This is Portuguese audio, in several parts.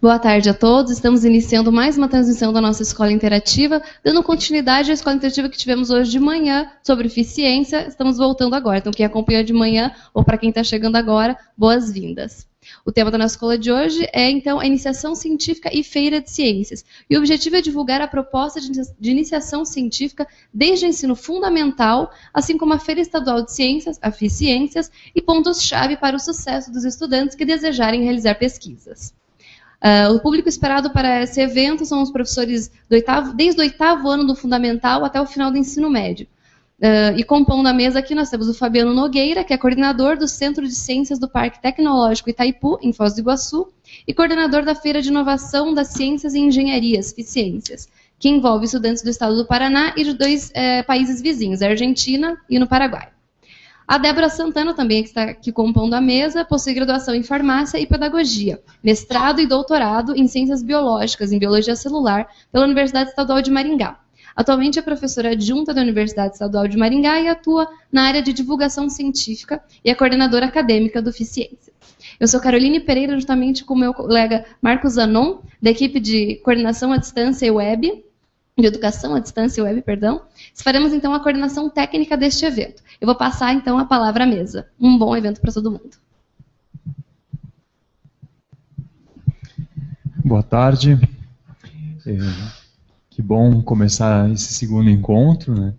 Boa tarde a todos. Estamos iniciando mais uma transmissão da nossa Escola Interativa, dando continuidade à Escola Interativa que tivemos hoje de manhã sobre eficiência. Estamos voltando agora. Então, quem acompanhou de manhã, ou para quem está chegando agora, boas-vindas. O tema da nossa escola de hoje é, então, a iniciação científica e feira de ciências. E o objetivo é divulgar a proposta de iniciação científica desde o ensino fundamental, assim como a Feira Estadual de Ciências, a FICiências, e pontos-chave para o sucesso dos estudantes que desejarem realizar pesquisas. O público esperado para esse evento são os professores desde o 8º ano do fundamental até o final do ensino médio. E compondo a mesa aqui nós temos o Fabiano Nogueira, que é coordenador do Centro de Ciências do Parque Tecnológico Itaipu, em Foz do Iguaçu, e coordenador da Feira de Inovação das Ciências e Engenharias, FICiências, que envolve estudantes do estado do Paraná e de 2 países vizinhos, a Argentina e no Paraguai. A Débora Santana, também que está aqui compondo a mesa, possui graduação em Farmácia e Pedagogia, mestrado e doutorado em Ciências Biológicas, em Biologia Celular, pela Universidade Estadual de Maringá. Atualmente é professora adjunta da Universidade Estadual de Maringá e atua na área de divulgação científica e é coordenadora acadêmica do FICiências. Eu sou Caroline Pereira, juntamente com o meu colega Marcos Zanon, da equipe de coordenação à distância e web, de educação à distância e web, perdão. Faremos, então, a coordenação técnica deste evento. Eu vou passar, então, a palavra à mesa. Um bom evento para todo mundo. Boa tarde. Que bom começar esse segundo encontro, né?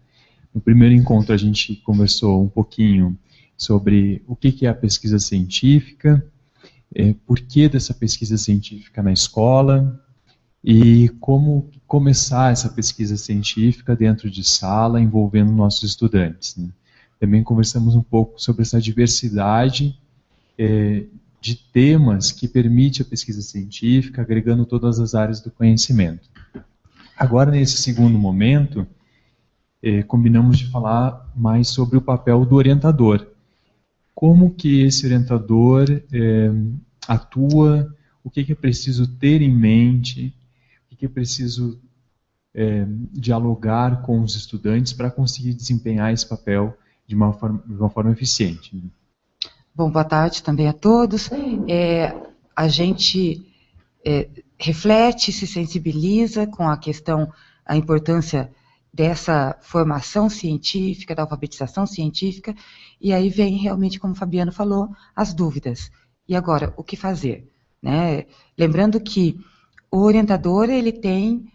No primeiro encontro a gente conversou um pouquinho sobre o que é a pesquisa científica, por que dessa pesquisa científica na escola, e como começar essa pesquisa científica dentro de sala, envolvendo nossos estudantes, né? Também conversamos um pouco sobre essa diversidade de temas que permite a pesquisa científica, agregando todas as áreas do conhecimento. Agora, nesse segundo momento, combinamos de falar mais sobre o papel do orientador. Como que esse orientador atua, o que é preciso ter em mente, que é preciso dialogar com os estudantes para conseguir desempenhar esse papel de uma forma eficiente. Bom, boa tarde também a todos. A gente reflete, se sensibiliza com a questão, a importância dessa formação científica, da alfabetização científica, e aí vem realmente, como o Fabiano falou, as dúvidas. E agora, o que fazer? Né? Lembrando que o orientador, ele tem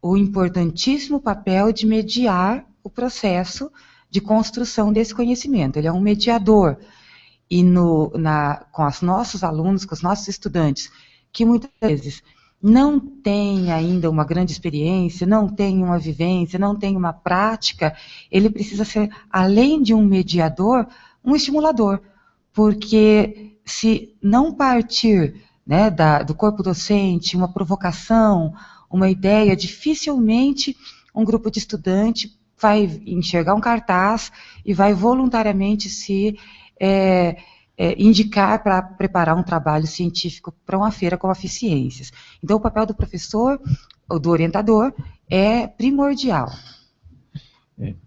o importantíssimo papel de mediar o processo de construção desse conhecimento. Ele é um mediador. E com os nossos alunos, com os nossos estudantes, que muitas vezes não têm ainda uma grande experiência, não têm uma vivência, não têm uma prática, ele precisa ser, além de um mediador, um estimulador. Porque se não partir, né, do corpo docente, uma provocação, uma ideia, dificilmente um grupo de estudante vai enxergar um cartaz e vai voluntariamente se indicar para preparar um trabalho científico para uma feira como a FICiências. Então, o papel do professor, ou do orientador, é primordial.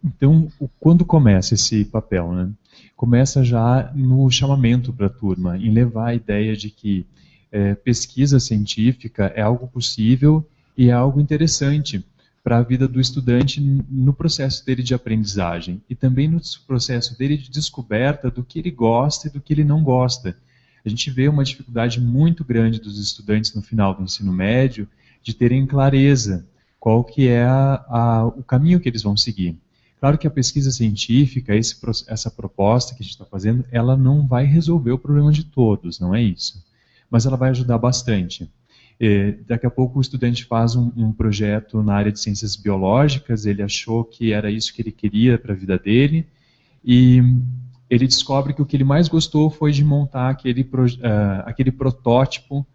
Então, quando começa esse papel, né? Começa já no chamamento para a turma, em levar a ideia de que pesquisa científica é algo possível e é algo interessante para a vida do estudante no processo dele de aprendizagem e também no processo dele de descoberta do que ele gosta e do que ele não gosta. A gente vê uma dificuldade muito grande dos estudantes no final do ensino médio de terem clareza qual que é o caminho que eles vão seguir. Claro que a pesquisa científica, essa proposta que a gente está fazendo, ela não vai resolver o problema de todos, não é isso. Mas ela vai ajudar bastante. Daqui a pouco o estudante faz um projeto na área de ciências biológicas, ele achou que era isso que ele queria para a vida dele, e ele descobre que o que ele mais gostou foi de montar aquele protótipo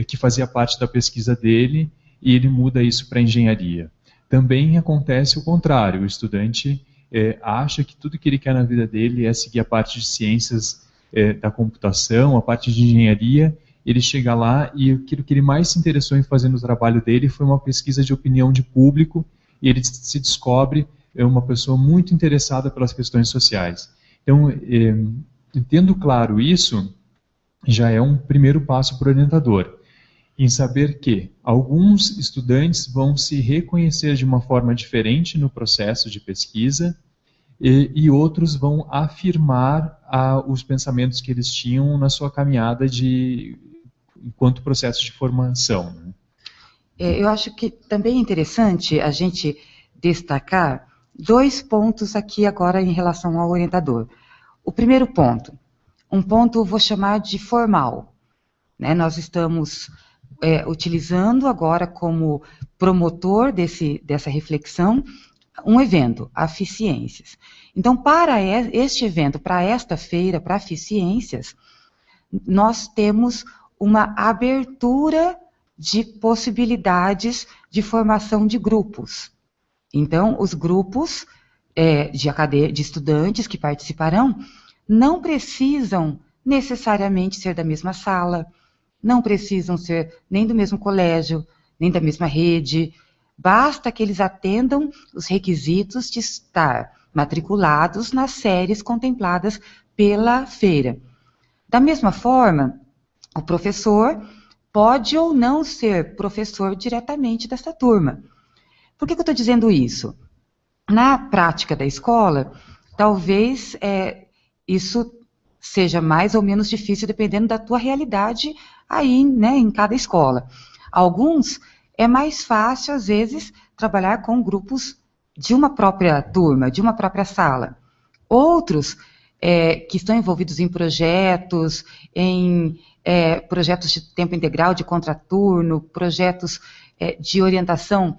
que fazia parte da pesquisa dele, e ele muda isso para engenharia. Também acontece o contrário, o estudante acha que tudo que ele quer na vida dele é seguir a parte de ciências da computação, a parte de engenharia. Ele chega lá e aquilo que ele mais se interessou em fazer no trabalho dele foi uma pesquisa de opinião de público, e ele se descobre uma pessoa muito interessada pelas questões sociais. Então, tendo claro isso, já é um primeiro passo para o orientador, em saber que alguns estudantes vão se reconhecer de uma forma diferente no processo de pesquisa e outros vão afirmar os pensamentos que eles tinham na sua caminhada enquanto processo de formação. Né? Eu acho que também é interessante a gente destacar 2 pontos aqui agora em relação ao orientador. O primeiro ponto, um ponto eu vou chamar de formal. Né? Nós estamos utilizando agora como promotor dessa reflexão um evento, a Ficiências. Então, para este evento, para esta feira, para a Ficiências, nós temos uma abertura de possibilidades de formação de grupos. Então, os grupos de estudantes que participarão não precisam necessariamente ser da mesma sala, não precisam ser nem do mesmo colégio, nem da mesma rede, basta que eles atendam os requisitos de estar matriculados nas séries contempladas pela feira. Da mesma forma, o professor pode ou não ser professor diretamente dessa turma. Por que eu estou dizendo isso? Na prática da escola, talvez isso seja mais ou menos difícil dependendo da tua realidade aí, né, em cada escola. Alguns é mais fácil, às vezes, trabalhar com grupos de uma própria turma, de uma própria sala. Outros que estão envolvidos em projetos de tempo integral, de contraturno, projetos de orientação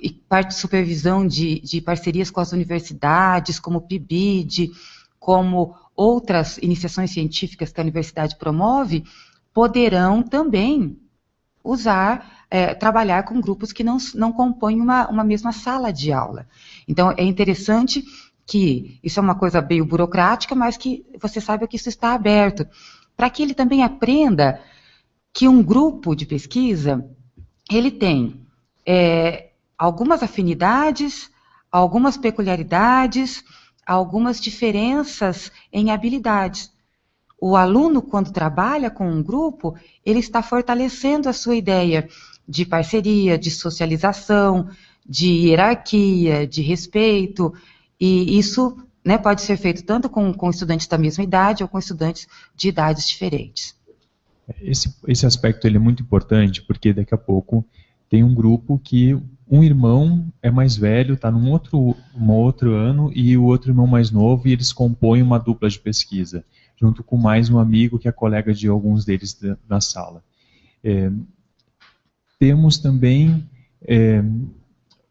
e supervisão de parcerias com as universidades, como o PIBID, como outras iniciações científicas que a universidade promove, poderão também trabalhar com grupos que não compõem uma mesma sala de aula. Então, é interessante que isso é uma coisa meio burocrática, mas que você saiba que isso está aberto, para que ele também aprenda que um grupo de pesquisa, ele tem algumas afinidades, algumas peculiaridades, algumas diferenças em habilidades. O aluno, quando trabalha com um grupo, ele está fortalecendo a sua ideia de parceria, de socialização, de hierarquia, de respeito, e isso, né, pode ser feito tanto com estudantes da mesma idade ou com estudantes de idades diferentes. Esse aspecto ele é muito importante, porque daqui a pouco tem um grupo que um irmão é mais velho, está num outro ano, e o outro irmão mais novo, e eles compõem uma dupla de pesquisa, junto com mais um amigo que é colega de alguns deles da sala. Temos também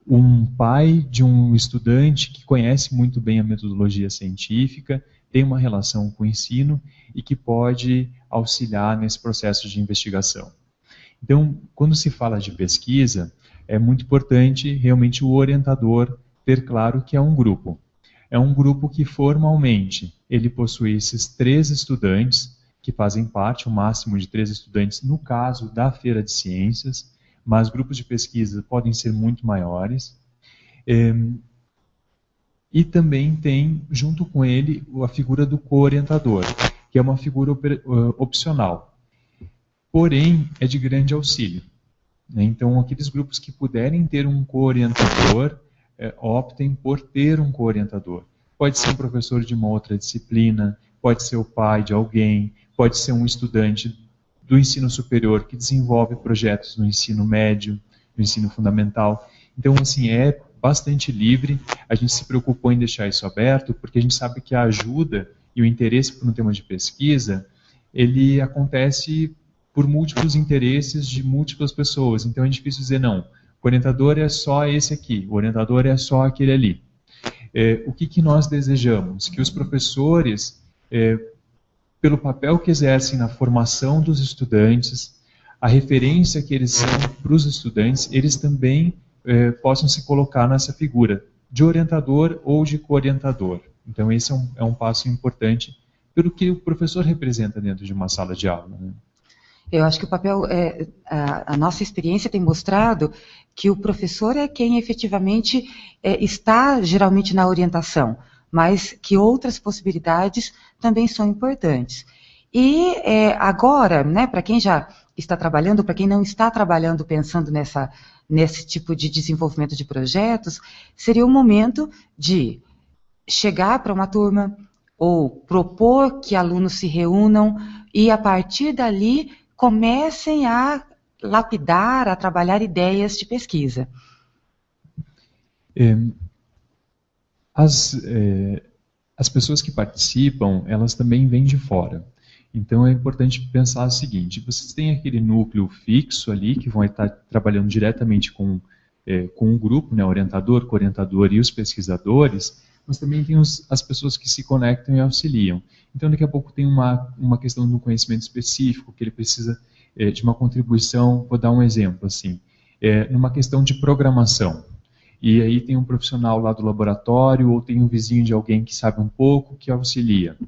um pai de um estudante que conhece muito bem a metodologia científica, tem uma relação com o ensino e que pode auxiliar nesse processo de investigação. Então, quando se fala de pesquisa, é muito importante realmente o orientador ter claro que é um grupo. É um grupo que formalmente ele possui esses 3 estudantes que fazem parte, o máximo de 3 estudantes no caso da Feira de Ciências, mas grupos de pesquisa podem ser muito maiores. E também tem, junto com ele, a figura do co-orientador, que é uma figura opcional, porém é de grande auxílio. Então, aqueles grupos que puderem ter um co-orientador, optem por ter um co-orientador. Pode ser um professor de uma outra disciplina, pode ser o pai de alguém, pode ser um estudante do ensino superior que desenvolve projetos no ensino médio, no ensino fundamental. Então, assim, é bastante livre. A gente se preocupou em deixar isso aberto, porque a gente sabe que a ajuda e o interesse por um tema de pesquisa, ele acontece por múltiplos interesses de múltiplas pessoas. Então, é difícil dizer, não, o orientador é só esse aqui, o orientador é só aquele ali. O que nós desejamos? Que os professores, pelo papel que exercem na formação dos estudantes, a referência que eles são para os estudantes, eles também possam se colocar nessa figura de orientador ou de co-orientador. Então, esse é um passo importante pelo que o professor representa dentro de uma sala de aula, né? Eu acho que o papel, a nossa experiência tem mostrado que o professor é quem efetivamente está geralmente na orientação, mas que outras possibilidades também são importantes. E agora, né, para quem já está trabalhando, para quem não está trabalhando pensando nesse tipo de desenvolvimento de projetos, seria o momento de chegar para uma turma ou propor que alunos se reúnam e, a partir dali, comecem a lapidar, a trabalhar ideias de pesquisa. As pessoas que participam, elas também vêm de fora. Então é importante pensar o seguinte: vocês têm aquele núcleo fixo ali, que vão estar trabalhando diretamente com o grupo, né, orientador, co-orientador e os pesquisadores, mas também tem as pessoas que se conectam e auxiliam. Então daqui a pouco tem uma questão do conhecimento específico, que ele precisa de uma contribuição. Vou dar um exemplo, assim, numa questão de programação. E aí tem um profissional lá do laboratório, ou tem um vizinho de alguém que sabe um pouco, que auxilia.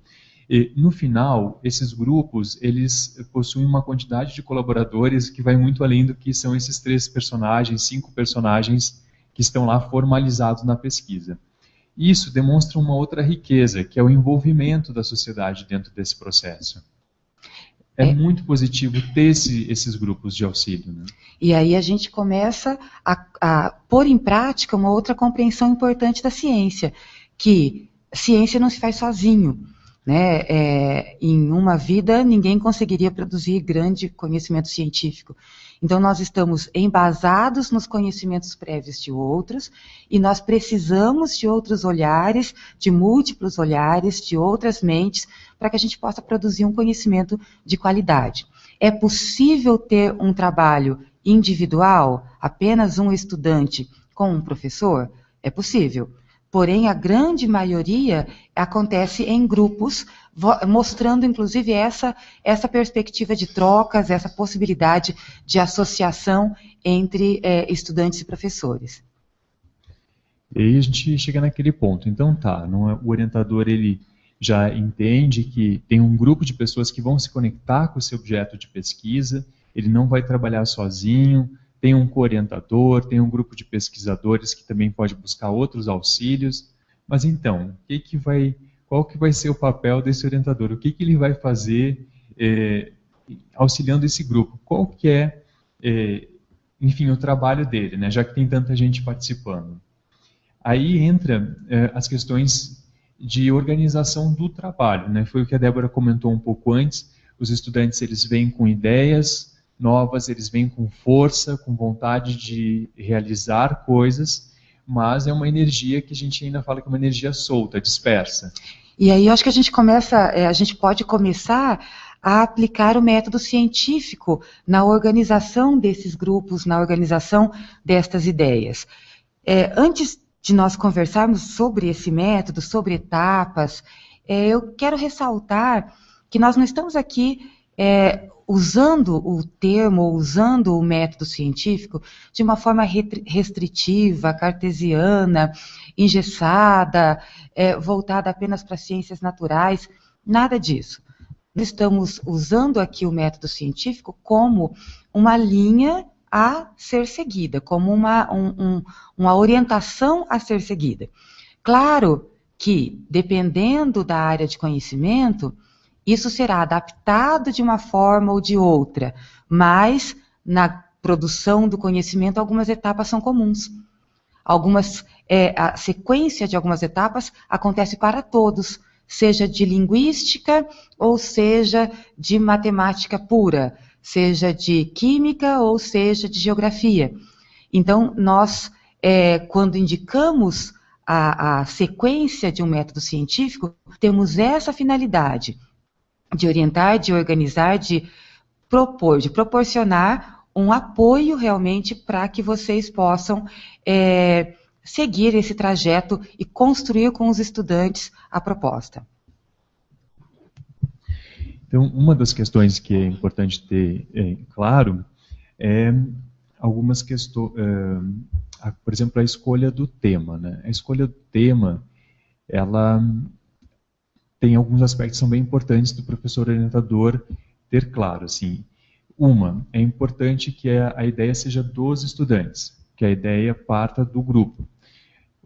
E, no final, esses grupos, eles possuem uma quantidade de colaboradores que vai muito além do que são esses 3 personagens, 5 personagens que estão lá formalizados na pesquisa. Isso demonstra uma outra riqueza, que é o envolvimento da sociedade dentro desse processo. É muito positivo ter esses grupos de auxílio, né? E aí a gente começa a pôr em prática uma outra compreensão importante da ciência, que ciência não se faz sozinho, né? Em uma vida, ninguém conseguiria produzir grande conhecimento científico. Então, nós estamos embasados nos conhecimentos prévios de outros, e nós precisamos de outros olhares, de múltiplos olhares, de outras mentes, para que a gente possa produzir um conhecimento de qualidade. É possível ter um trabalho individual, apenas um estudante com um professor? É possível. Porém, a grande maioria acontece em grupos, mostrando, inclusive, essa perspectiva de trocas, essa possibilidade de associação entre estudantes e professores. E aí a gente chega naquele ponto. Então o orientador, ele já entende que tem um grupo de pessoas que vão se conectar com esse objeto de pesquisa, ele não vai trabalhar sozinho, tem um co-orientador, tem um grupo de pesquisadores que também pode buscar outros auxílios. Mas então, qual que vai ser o papel desse orientador? O que ele vai fazer auxiliando esse grupo? Qual que é, enfim, o trabalho dele, né, já que tem tanta gente participando? Aí entra as questões de organização do trabalho, né? Foi o que a Débora comentou um pouco antes. Os estudantes, eles vêm com ideias novas, eles vêm com força, com vontade de realizar coisas, mas é uma energia que a gente ainda fala que é uma energia solta, dispersa. E aí eu acho que a gente pode começar a aplicar o método científico na organização desses grupos, na organização destas ideias. Antes de nós conversarmos sobre esse método, sobre etapas, eu quero ressaltar que nós não estamos aqui usando o termo, usando o método científico de uma forma restritiva, cartesiana, engessada, voltada apenas para ciências naturais, nada disso. Nós estamos usando aqui o método científico como uma linha a ser seguida, como uma orientação a ser seguida. Claro que, dependendo da área de conhecimento, isso será adaptado de uma forma ou de outra, mas na produção do conhecimento algumas etapas são comuns. A sequência de algumas etapas acontece para todos, seja de linguística ou seja de matemática pura, seja de química ou seja de geografia. Então, nós, quando indicamos a sequência de um método científico, temos essa finalidade de orientar, de organizar, de proporcionar um apoio realmente para que vocês possam seguir esse trajeto e construir com os estudantes a proposta. Então, uma das questões que é importante ter claro é algumas questões, por exemplo, a escolha do tema, né? A escolha do tema, ela tem alguns aspectos que são bem importantes do professor orientador ter claro. Assim, é importante que a ideia seja dos estudantes, que a ideia parta do grupo.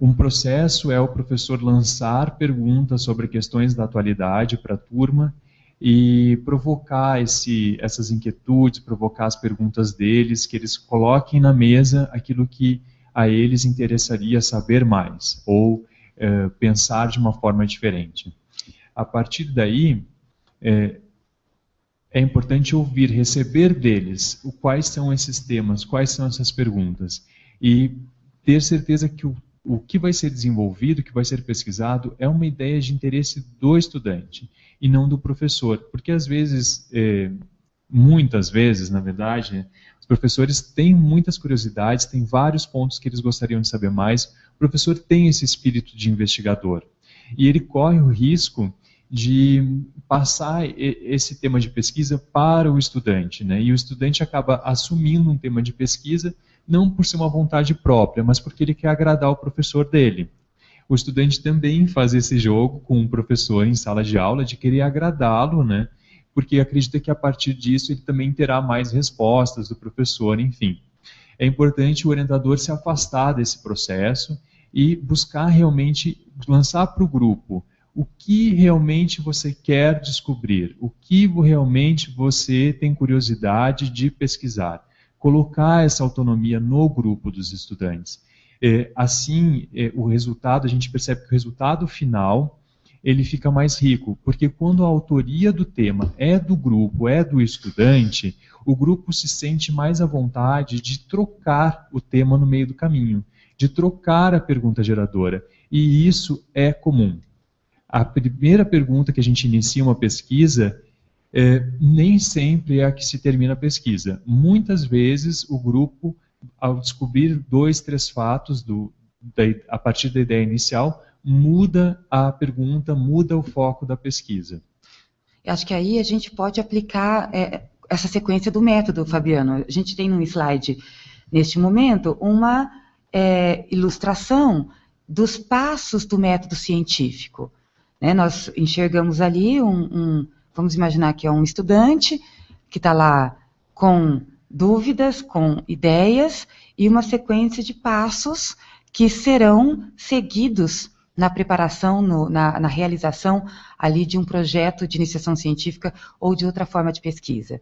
Um processo é o professor lançar perguntas sobre questões da atualidade para a turma, e provocar essas inquietudes, provocar as perguntas deles, que eles coloquem na mesa aquilo que a eles interessaria saber mais, ou pensar de uma forma diferente. A partir daí, é importante ouvir, receber deles quais são esses temas, quais são essas perguntas, e ter certeza que o que vai ser desenvolvido, o que vai ser pesquisado, é uma ideia de interesse do estudante, e não do professor. Porque às vezes, muitas vezes, na verdade, os professores têm muitas curiosidades, têm vários pontos que eles gostariam de saber mais. O professor tem esse espírito de investigador, e ele corre o risco de passar esse tema de pesquisa para o estudante, né? E o estudante acaba assumindo um tema de pesquisa, não por ser uma vontade própria, mas porque ele quer agradar o professor dele. O estudante também faz esse jogo com o professor em sala de aula, de querer agradá-lo, né? Porque acredita que a partir disso ele também terá mais respostas do professor, enfim. É importante o orientador se afastar desse processo e buscar realmente lançar para o grupo o que realmente você quer descobrir, o que realmente você tem curiosidade de pesquisar. Colocar essa autonomia no grupo dos estudantes. Assim, o resultado, a gente percebe que o resultado final, ele fica mais rico, porque quando a autoria do tema é do grupo, é do estudante, o grupo se sente mais à vontade de trocar o tema no meio do caminho, de trocar a pergunta geradora, e isso é comum. A primeira pergunta que a gente inicia uma pesquisa nem sempre é a que se termina a pesquisa. Muitas vezes o grupo, ao descobrir 2, 3 fatos a partir da ideia inicial, muda a pergunta, muda o foco da pesquisa. Eu acho que aí a gente pode aplicar essa sequência do método, Fabiano. A gente tem num slide, neste momento, uma ilustração dos passos do método científico. Nós enxergamos ali vamos imaginar que é um estudante que está lá com dúvidas, com ideias, e uma sequência de passos que serão seguidos na preparação, na realização ali de um projeto de iniciação científica ou de outra forma de pesquisa.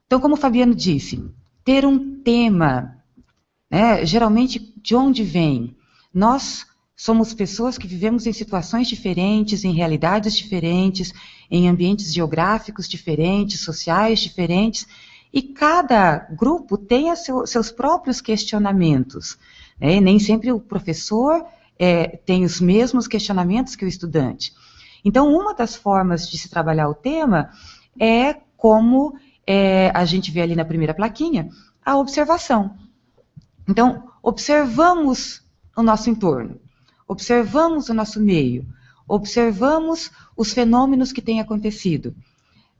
Então, como o Fabiano disse, ter um tema, geralmente de onde vem? Nós somos pessoas que vivemos em situações diferentes, em realidades diferentes, em ambientes geográficos diferentes, sociais diferentes, e cada grupo tem seus próprios questionamentos. Nem sempre o professor tem os mesmos questionamentos que o estudante. Então, uma das formas de se trabalhar o tema é como a gente vê ali na primeira plaquinha, a observação. Então, observamos o nosso entorno. Observamos o nosso meio, observamos os fenômenos que têm acontecido.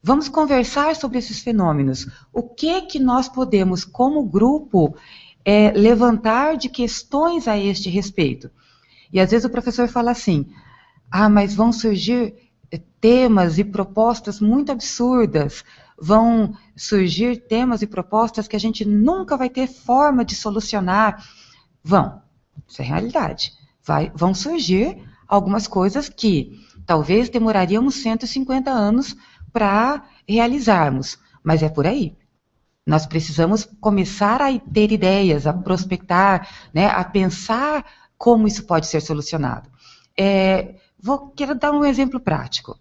Vamos conversar sobre esses fenômenos. O que nós podemos, como grupo, levantar de questões a este respeito? E às vezes o professor fala assim, mas vão surgir temas e propostas muito absurdas, vão surgir temas e propostas que a gente nunca vai ter forma de solucionar. Isso é realidade. Vão surgir algumas coisas que talvez demoraríamos 150 anos para realizarmos, mas é por aí. Nós precisamos começar a ter ideias, a prospectar, a pensar como isso pode ser solucionado. Quero dar um exemplo prático.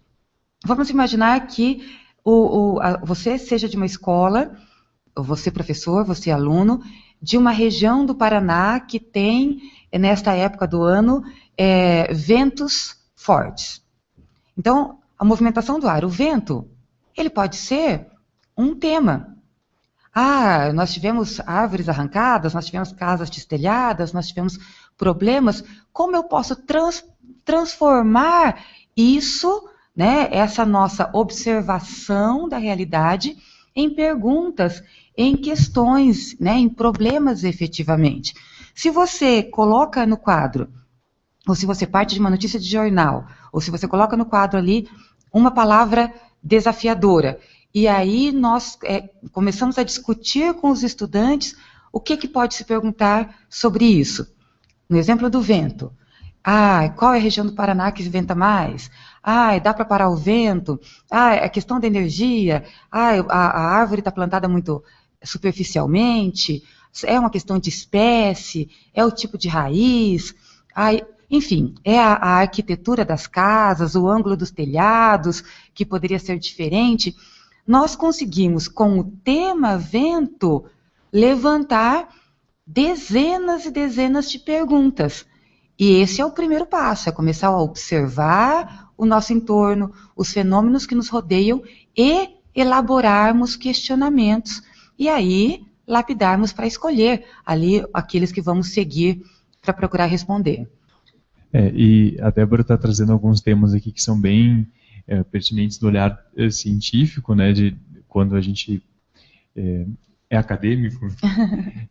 Vamos imaginar que você seja de uma escola, ou você professor, você aluno, de uma região do Paraná que tem, nesta época do ano, ventos fortes. Então, a movimentação do ar, o vento, ele pode ser um tema. Nós tivemos árvores arrancadas, nós tivemos casas destelhadas, nós tivemos problemas. Como eu posso transformar isso, essa nossa observação da realidade, em perguntas, em questões, em problemas efetivamente? Se você coloca no quadro, ou se você parte de uma notícia de jornal, ou se você coloca no quadro ali uma palavra desafiadora, e aí nós começamos a discutir com os estudantes o que pode se perguntar sobre isso. No exemplo do vento, qual é a região do Paraná que venta mais? dá para parar o vento, a questão da energia, a árvore está plantada muito superficialmente, é uma questão de espécie, é o tipo de raiz, enfim, é a arquitetura das casas, o ângulo dos telhados, que poderia ser diferente. Nós conseguimos, com o tema vento, levantar dezenas e dezenas de perguntas. E esse é o primeiro passo, é começar a observar o nosso entorno, os fenômenos que nos rodeiam e elaborarmos questionamentos. E aí, lapidarmos para escolher ali aqueles que vamos seguir para procurar responder. E a Débora está trazendo alguns temas aqui que são bem pertinentes do olhar científico, né, de quando a gente é acadêmico.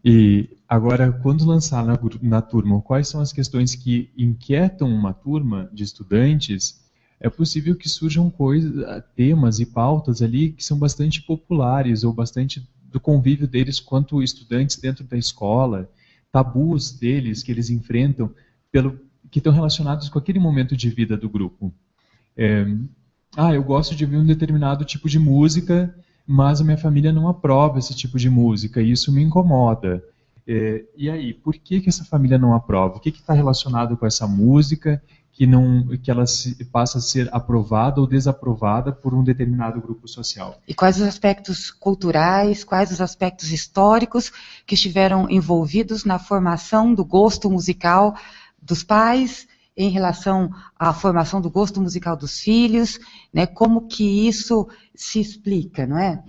E agora, quando lançar na turma, quais são as questões que inquietam uma turma de estudantes, é possível que surjam temas e pautas ali que são bastante populares ou bastante do convívio deles quanto estudantes dentro da escola, tabus deles que eles enfrentam que estão relacionados com aquele momento de vida do grupo. Eu gosto de ouvir um determinado tipo de música, mas a minha família não aprova esse tipo de música, e isso me incomoda. E aí, por que essa família não aprova? O que está relacionado com essa música que ela passa a ser aprovada ou desaprovada por um determinado grupo social? E quais os aspectos culturais, quais os aspectos históricos que estiveram envolvidos na formação do gosto musical dos pais, em relação à formação do gosto musical dos filhos, né? Como que isso se explica, não é?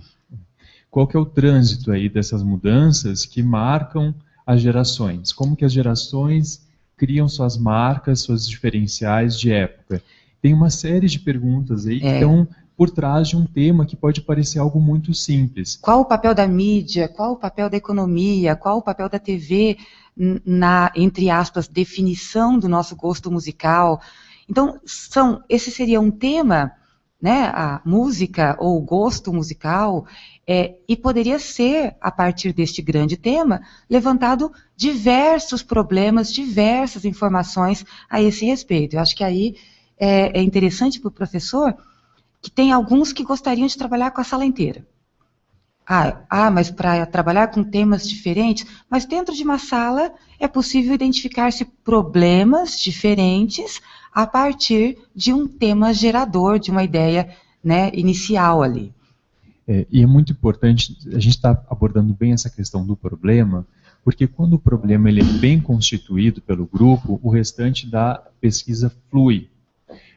Qual que é o trânsito aí dessas mudanças que marcam as gerações? Como que as gerações criam suas marcas, suas diferenciais de época? Tem uma série de perguntas aí que estão por trás de um tema que pode parecer algo muito simples. Qual o papel da mídia? Qual o papel da economia? Qual o papel da TV na, entre aspas, definição do nosso gosto musical? Então, esse seria um tema, né, a música ou o gosto musical, e poderia ser, a partir deste grande tema, levantado diversos problemas, diversas informações a esse respeito. Eu acho que aí é interessante para o professor que tem alguns que gostariam de trabalhar com a sala inteira. Mas para trabalhar com temas diferentes, mas dentro de uma sala é possível identificar-se problemas diferentes a partir de um tema gerador, de uma ideia, né, inicial ali. E é muito importante, a gente está abordando bem essa questão do problema, porque quando o problema ele é bem constituído pelo grupo, o restante da pesquisa flui.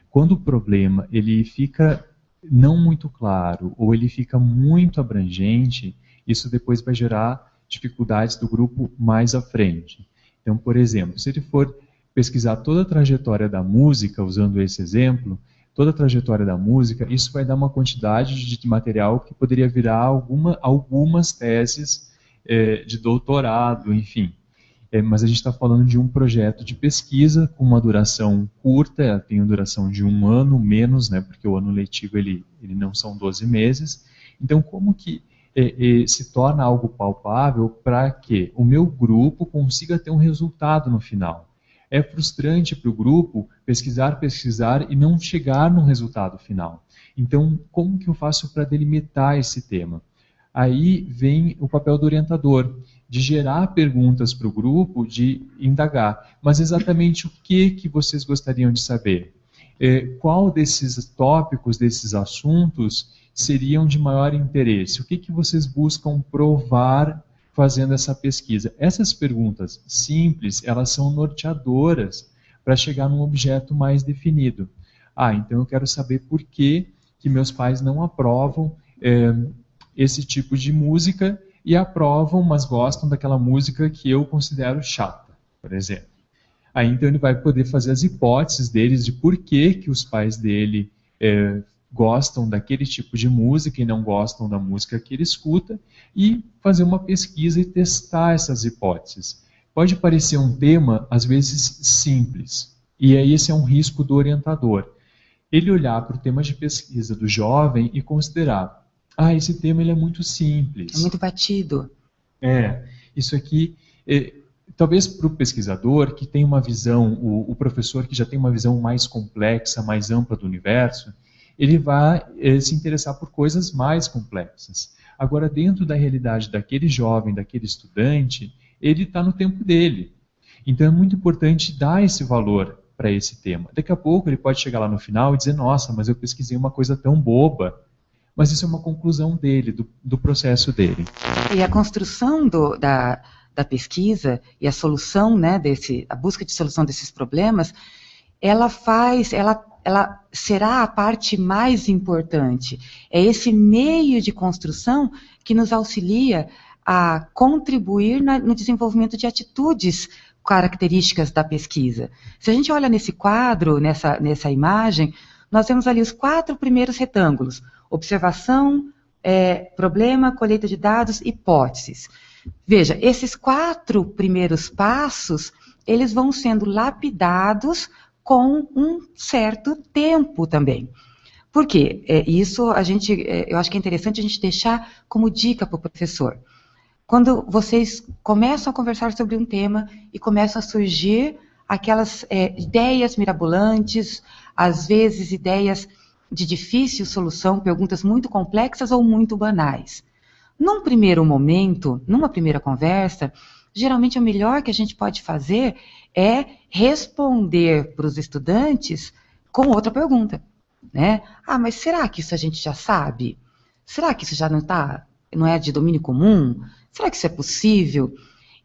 Quando o problema ele fica não muito claro, ou ele fica muito abrangente, isso depois vai gerar dificuldades do grupo mais à frente. Então, por exemplo, se ele for pesquisar toda a trajetória da música, usando esse exemplo, toda a trajetória da música, isso vai dar uma quantidade de material que poderia virar algumas teses de doutorado, enfim. Mas a gente está falando de um projeto de pesquisa com uma duração curta, tem uma duração de 1 ano, menos, né, porque o ano letivo ele não são 12 meses. Então, como que se torna algo palpável para que o meu grupo consiga ter um resultado no final? É frustrante para o grupo pesquisar e não chegar no resultado final. Então, como que eu faço para delimitar esse tema? Aí vem o papel do orientador, de gerar perguntas para o grupo, de indagar. Mas exatamente o que vocês gostariam de saber? Qual desses tópicos, desses assuntos, seriam de maior interesse? O que vocês buscam provar fazendo essa pesquisa? Essas perguntas simples, elas são norteadoras para chegar num objeto mais definido. Então eu quero saber por que meus pais não aprovam esse tipo de música e aprovam, mas gostam daquela música que eu considero chata, por exemplo. Aí então ele vai poder fazer as hipóteses deles de por que os pais dele gostam daquele tipo de música e não gostam da música que ele escuta, e fazer uma pesquisa e testar essas hipóteses. Pode parecer um tema, às vezes, simples, e aí esse é um risco do orientador. Ele olhar para o tema de pesquisa do jovem e considerar: esse tema ele é muito simples. É muito batido. Isso aqui Talvez para o pesquisador que tem uma visão, o professor que já tem uma visão mais complexa, mais ampla do universo, ele vai se interessar por coisas mais complexas. Agora, dentro da realidade daquele jovem, daquele estudante, ele está no tempo dele. Então é muito importante dar esse valor para esse tema. Daqui a pouco ele pode chegar lá no final e dizer, nossa, mas eu pesquisei uma coisa tão boba. Mas isso é uma conclusão dele, do processo dele. E a construção da pesquisa e a solução, né, a busca de solução desses problemas, ela será a parte mais importante. É esse meio de construção que nos auxilia a contribuir no desenvolvimento de atitudes características da pesquisa. Se a gente olha nesse quadro, nessa imagem, nós temos ali os 4 primeiros retângulos: observação, problema, colheita de dados, hipóteses. Veja, esses 4 primeiros passos, eles vão sendo lapidados com um certo tempo também. Por quê? Isso eu acho que é interessante a gente deixar como dica para o professor. Quando vocês começam a conversar sobre um tema e começam a surgir aquelas ideias mirabolantes, às vezes ideias de difícil solução, perguntas muito complexas ou muito banais. Num primeiro momento, numa primeira conversa, geralmente o melhor que a gente pode fazer é responder para os estudantes com outra pergunta, né? Ah, mas será que isso a gente já sabe? Será que isso já não é de domínio comum? Será que isso é possível?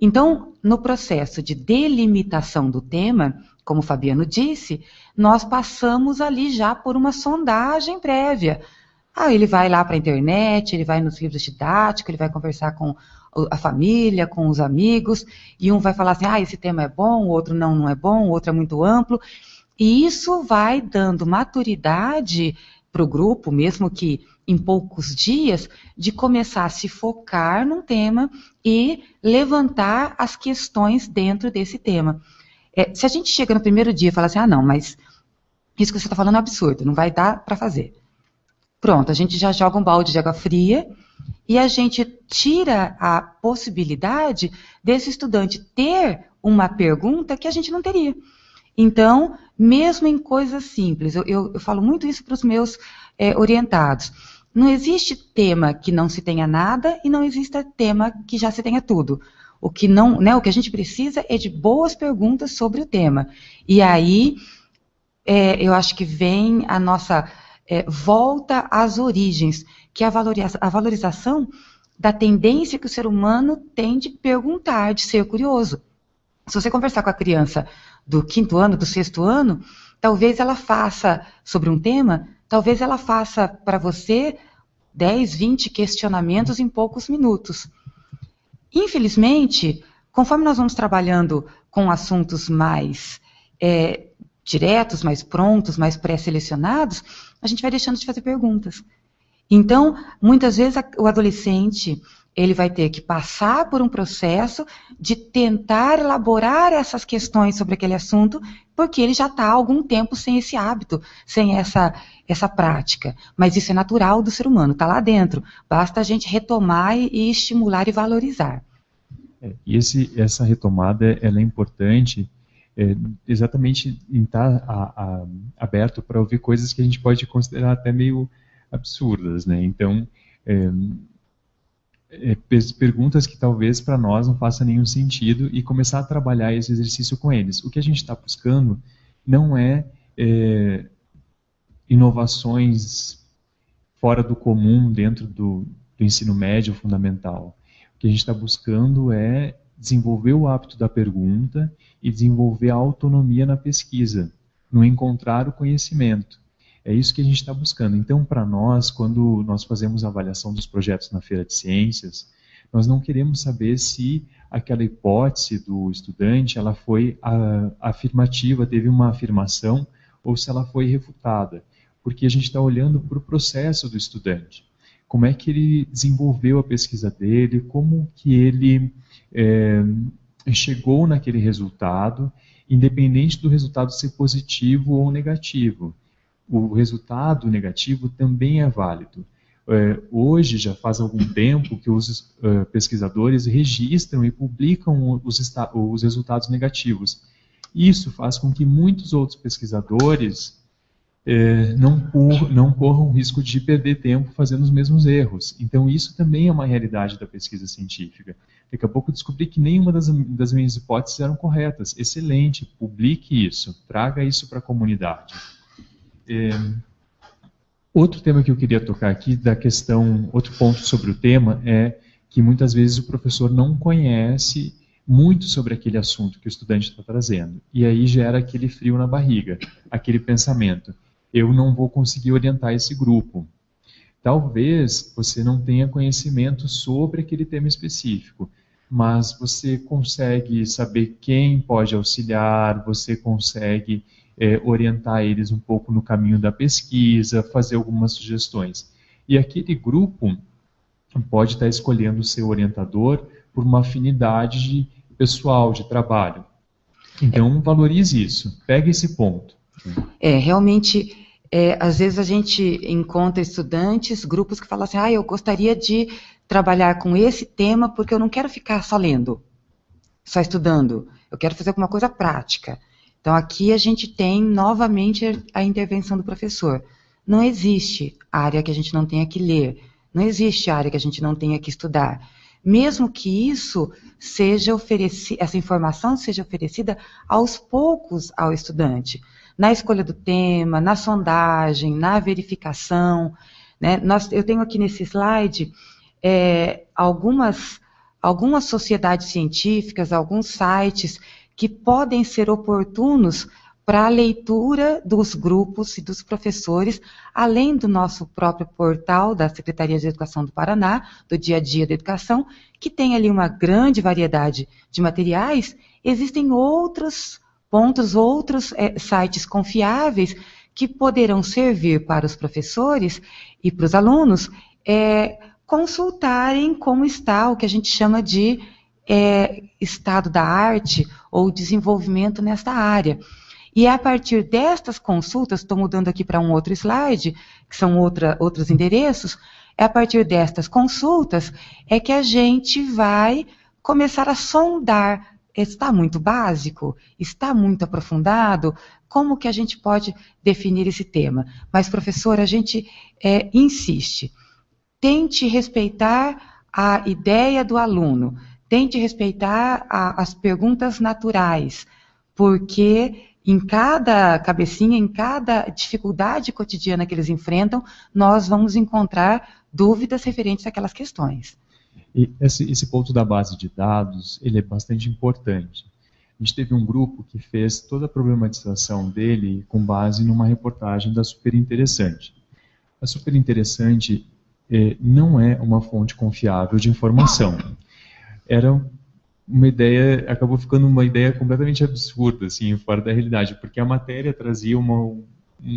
Então, no processo de delimitação do tema, como o Fabiano disse, nós passamos ali já por uma sondagem prévia. Ele vai lá para a internet, ele vai nos livros didáticos, ele vai conversar com a família, com os amigos, e um vai falar assim, esse tema é bom, o outro não é bom, o outro é muito amplo, e isso vai dando maturidade para o grupo, mesmo que em poucos dias, de começar a se focar num tema e levantar as questões dentro desse tema. Se a gente chega no primeiro dia e fala assim, não, mas isso que você está falando é um absurdo, não vai dar para fazer. Pronto, a gente já joga um balde de água fria e a gente tira a possibilidade desse estudante ter uma pergunta que a gente não teria. Então, mesmo em coisas simples, eu falo muito isso para os meus orientados. Não existe tema que não se tenha nada e não existe tema que já se tenha tudo. O que a gente precisa é de boas perguntas sobre o tema. E aí, eu acho que vem a nossa volta às origens, que é a valorização da tendência que o ser humano tem de perguntar, de ser curioso. Se você conversar com a criança do 5º ano, do 6º ano, talvez ela faça sobre um tema, talvez ela faça para você 10, 20 questionamentos em poucos minutos. Infelizmente, conforme nós vamos trabalhando com assuntos mais diretos, mais prontos, mais pré-selecionados, a gente vai deixando de fazer perguntas. Então, muitas vezes o adolescente ele vai ter que passar por um processo de tentar elaborar essas questões sobre aquele assunto, porque ele já está há algum tempo sem esse hábito, sem essa prática. Mas isso é natural do ser humano, está lá dentro. Basta a gente retomar e estimular e valorizar. E essa retomada ela é importante exatamente em estar aberto para ouvir coisas que a gente pode considerar até meio absurdas, né? Então, perguntas que talvez para nós não façam nenhum sentido e começar a trabalhar esse exercício com eles. O que a gente está buscando não é inovações fora do comum dentro do ensino médio fundamental. O que a gente está buscando é desenvolver o hábito da pergunta e desenvolver a autonomia na pesquisa, no encontrar o conhecimento. É isso que a gente está buscando. Então, para nós, quando nós fazemos a avaliação dos projetos na Feira de Ciências, nós não queremos saber se aquela hipótese do estudante ela foi afirmativa, teve uma afirmação, ou se ela foi refutada. Porque a gente está olhando para o processo do estudante. Como é que ele desenvolveu a pesquisa dele, como que ele chegou naquele resultado, independente do resultado ser positivo ou negativo. O resultado negativo também é válido. Hoje, já faz algum tempo que os pesquisadores registram e publicam os resultados negativos. Isso faz com que muitos outros pesquisadores não corram o risco de perder tempo fazendo os mesmos erros. Então, isso também é uma realidade da pesquisa científica. Daqui a pouco eu descobri que nenhuma das minhas hipóteses eram corretas. Excelente, publique isso, traga isso para a comunidade. Outro tema que eu queria tocar aqui, outro ponto sobre o tema, é que muitas vezes o professor não conhece muito sobre aquele assunto que o estudante está trazendo. E aí gera aquele frio na barriga, aquele pensamento: eu não vou conseguir orientar esse grupo. Talvez você não tenha conhecimento sobre aquele tema específico, mas você consegue saber quem pode auxiliar, você consegue orientar eles um pouco no caminho da pesquisa, fazer algumas sugestões. E aquele grupo pode estar escolhendo o seu orientador por uma afinidade pessoal, de trabalho. Então, valorize isso, pegue esse ponto. Realmente, às vezes a gente encontra estudantes, grupos que falam assim: eu gostaria de trabalhar com esse tema porque eu não quero ficar só lendo, só estudando, eu quero fazer alguma coisa prática. Então, aqui a gente tem, novamente, a intervenção do professor. Não existe área que a gente não tenha que ler, não existe área que a gente não tenha que estudar. Mesmo que isso seja essa informação seja oferecida aos poucos ao estudante, na escolha do tema, na sondagem, na verificação, né? Eu tenho aqui nesse slide algumas sociedades científicas, alguns sites que podem ser oportunos para a leitura dos grupos e dos professores, além do nosso próprio portal da Secretaria de Educação do Paraná, do Dia a Dia da Educação, que tem ali uma grande variedade de materiais. Existem outros pontos, outros sites confiáveis que poderão servir para os professores e para os alunos consultarem como está o que a gente chama de estado da arte ou desenvolvimento nesta área. E é a partir destas consultas, estou mudando aqui para um outro slide, que são outros endereços, é a partir destas consultas que a gente vai começar a sondar. Está muito básico? Está muito aprofundado? Como que a gente pode definir esse tema? Mas, professor, a gente insiste. Tente respeitar a ideia do aluno. Tente respeitar as perguntas naturais, porque em cada cabecinha, em cada dificuldade cotidiana que eles enfrentam, nós vamos encontrar dúvidas referentes àquelas questões. E esse ponto da base de dados, ele é bastante importante. A gente teve um grupo que fez toda a problematização dele com base numa reportagem da Super Interessante. A Super Interessante não é uma fonte confiável de informação. Era uma ideia, acabou ficando uma ideia completamente absurda, assim, fora da realidade, porque a matéria trazia um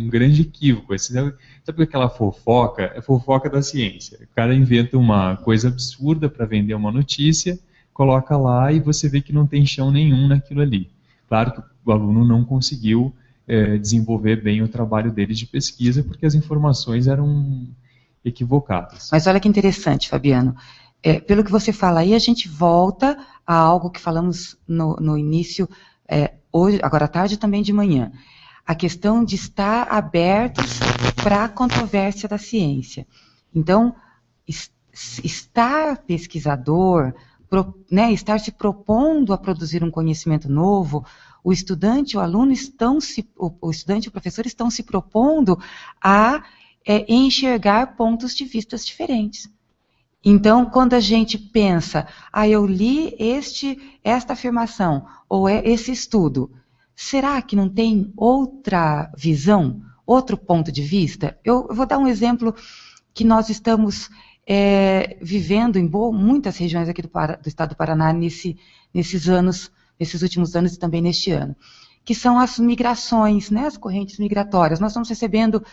grande equívoco. Sabe aquela fofoca? É fofoca da ciência. O cara inventa uma coisa absurda para vender uma notícia, coloca lá e você vê que não tem chão nenhum naquilo ali. Claro que o aluno não conseguiu desenvolver bem o trabalho dele de pesquisa, porque as informações eram equivocadas. Mas olha que interessante, Fabiano. Pelo que você fala aí, a gente volta a algo que falamos no início, hoje, agora à tarde e também de manhã. A questão de estar abertos para a controvérsia da ciência. Então, estar pesquisador, estar se propondo a produzir um conhecimento novo, o estudante, o aluno o estudante e o professor estão se propondo a enxergar pontos de vista diferentes. Então, quando a gente pensa, eu li esta afirmação, ou esse estudo, será que não tem outra visão, outro ponto de vista? Eu vou dar um exemplo que nós estamos vivendo em muitas regiões aqui do estado do Paraná nesses últimos anos e também neste ano, que são as migrações, né, as correntes migratórias. Nós estamos recebendo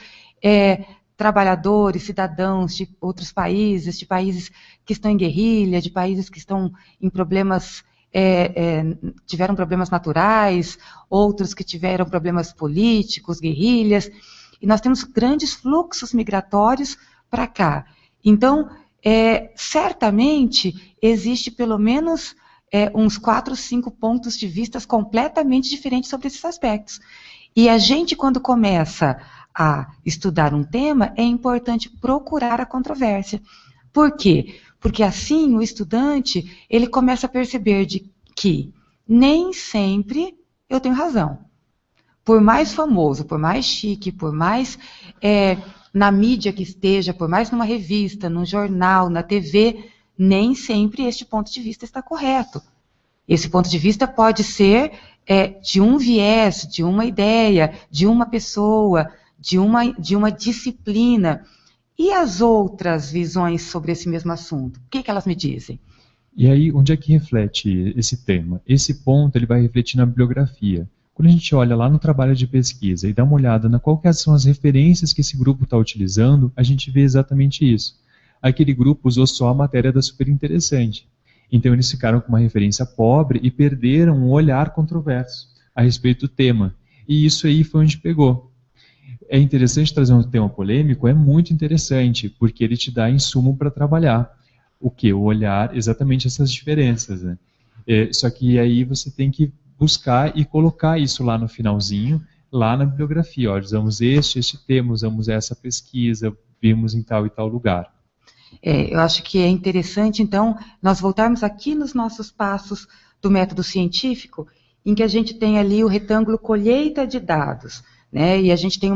trabalhadores, cidadãos de outros países, de países que estão em guerrilha, de países que estão em problemas, tiveram problemas naturais, outros que tiveram problemas políticos, guerrilhas, e nós temos grandes fluxos migratórios para cá. Então, certamente, existe pelo menos uns 4, 5 pontos de vista completamente diferentes sobre esses aspectos. E a gente, quando começa a estudar um tema, é importante procurar a controvérsia. Por quê? Porque assim o estudante, ele começa a perceber que nem sempre eu tenho razão. Por mais famoso, por mais chique, por mais na mídia que esteja, por mais numa revista, num jornal, na TV, nem sempre este ponto de vista está correto. Esse ponto de vista pode ser de um viés, de uma ideia, de uma pessoa, de uma disciplina. E as outras visões sobre esse mesmo assunto? O que elas me dizem? E aí, onde é que reflete esse tema? Esse ponto ele vai refletir na bibliografia. Quando a gente olha lá no trabalho de pesquisa e dá uma olhada na quais são as referências que esse grupo está utilizando, a gente vê exatamente isso. Aquele grupo usou só a matéria da super interessante. Então eles ficaram com uma referência pobre e perderam um olhar controverso a respeito do tema. E isso aí foi onde pegou. É interessante trazer um tema polêmico, é muito interessante, porque ele te dá insumo para trabalhar. O quê? O olhar exatamente essas diferenças. Né? Só que aí você tem que buscar e colocar isso lá no finalzinho, lá na bibliografia. Ó, usamos este tema, usamos essa pesquisa, vimos em tal e tal lugar. Eu acho que é interessante, então, nós voltarmos aqui nos nossos passos do método científico, em que a gente tem ali o retângulo colheita de dados, né? E a gente tem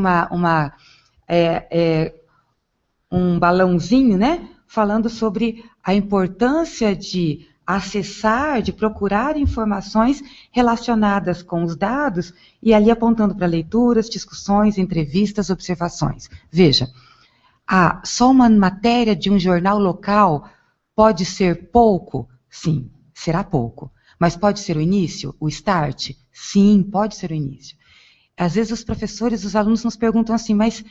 um balãozinho, né? Falando sobre a importância de acessar, de procurar informações relacionadas com os dados e ali apontando para leituras, discussões, entrevistas, observações. Veja, só uma matéria de um jornal local pode ser pouco? Sim, será pouco. Mas pode ser o início, o start? Sim, pode ser o início. Às vezes os professores, os alunos nos perguntam assim, mas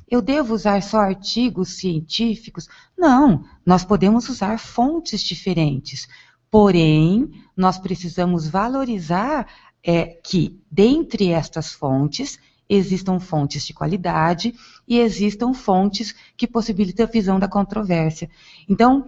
eu devo usar só artigos científicos? Não, nós podemos usar fontes diferentes. Porém, nós precisamos valorizar que, dentre estas fontes, existam fontes de qualidade e existam fontes que possibilitam a visão da controvérsia. Então,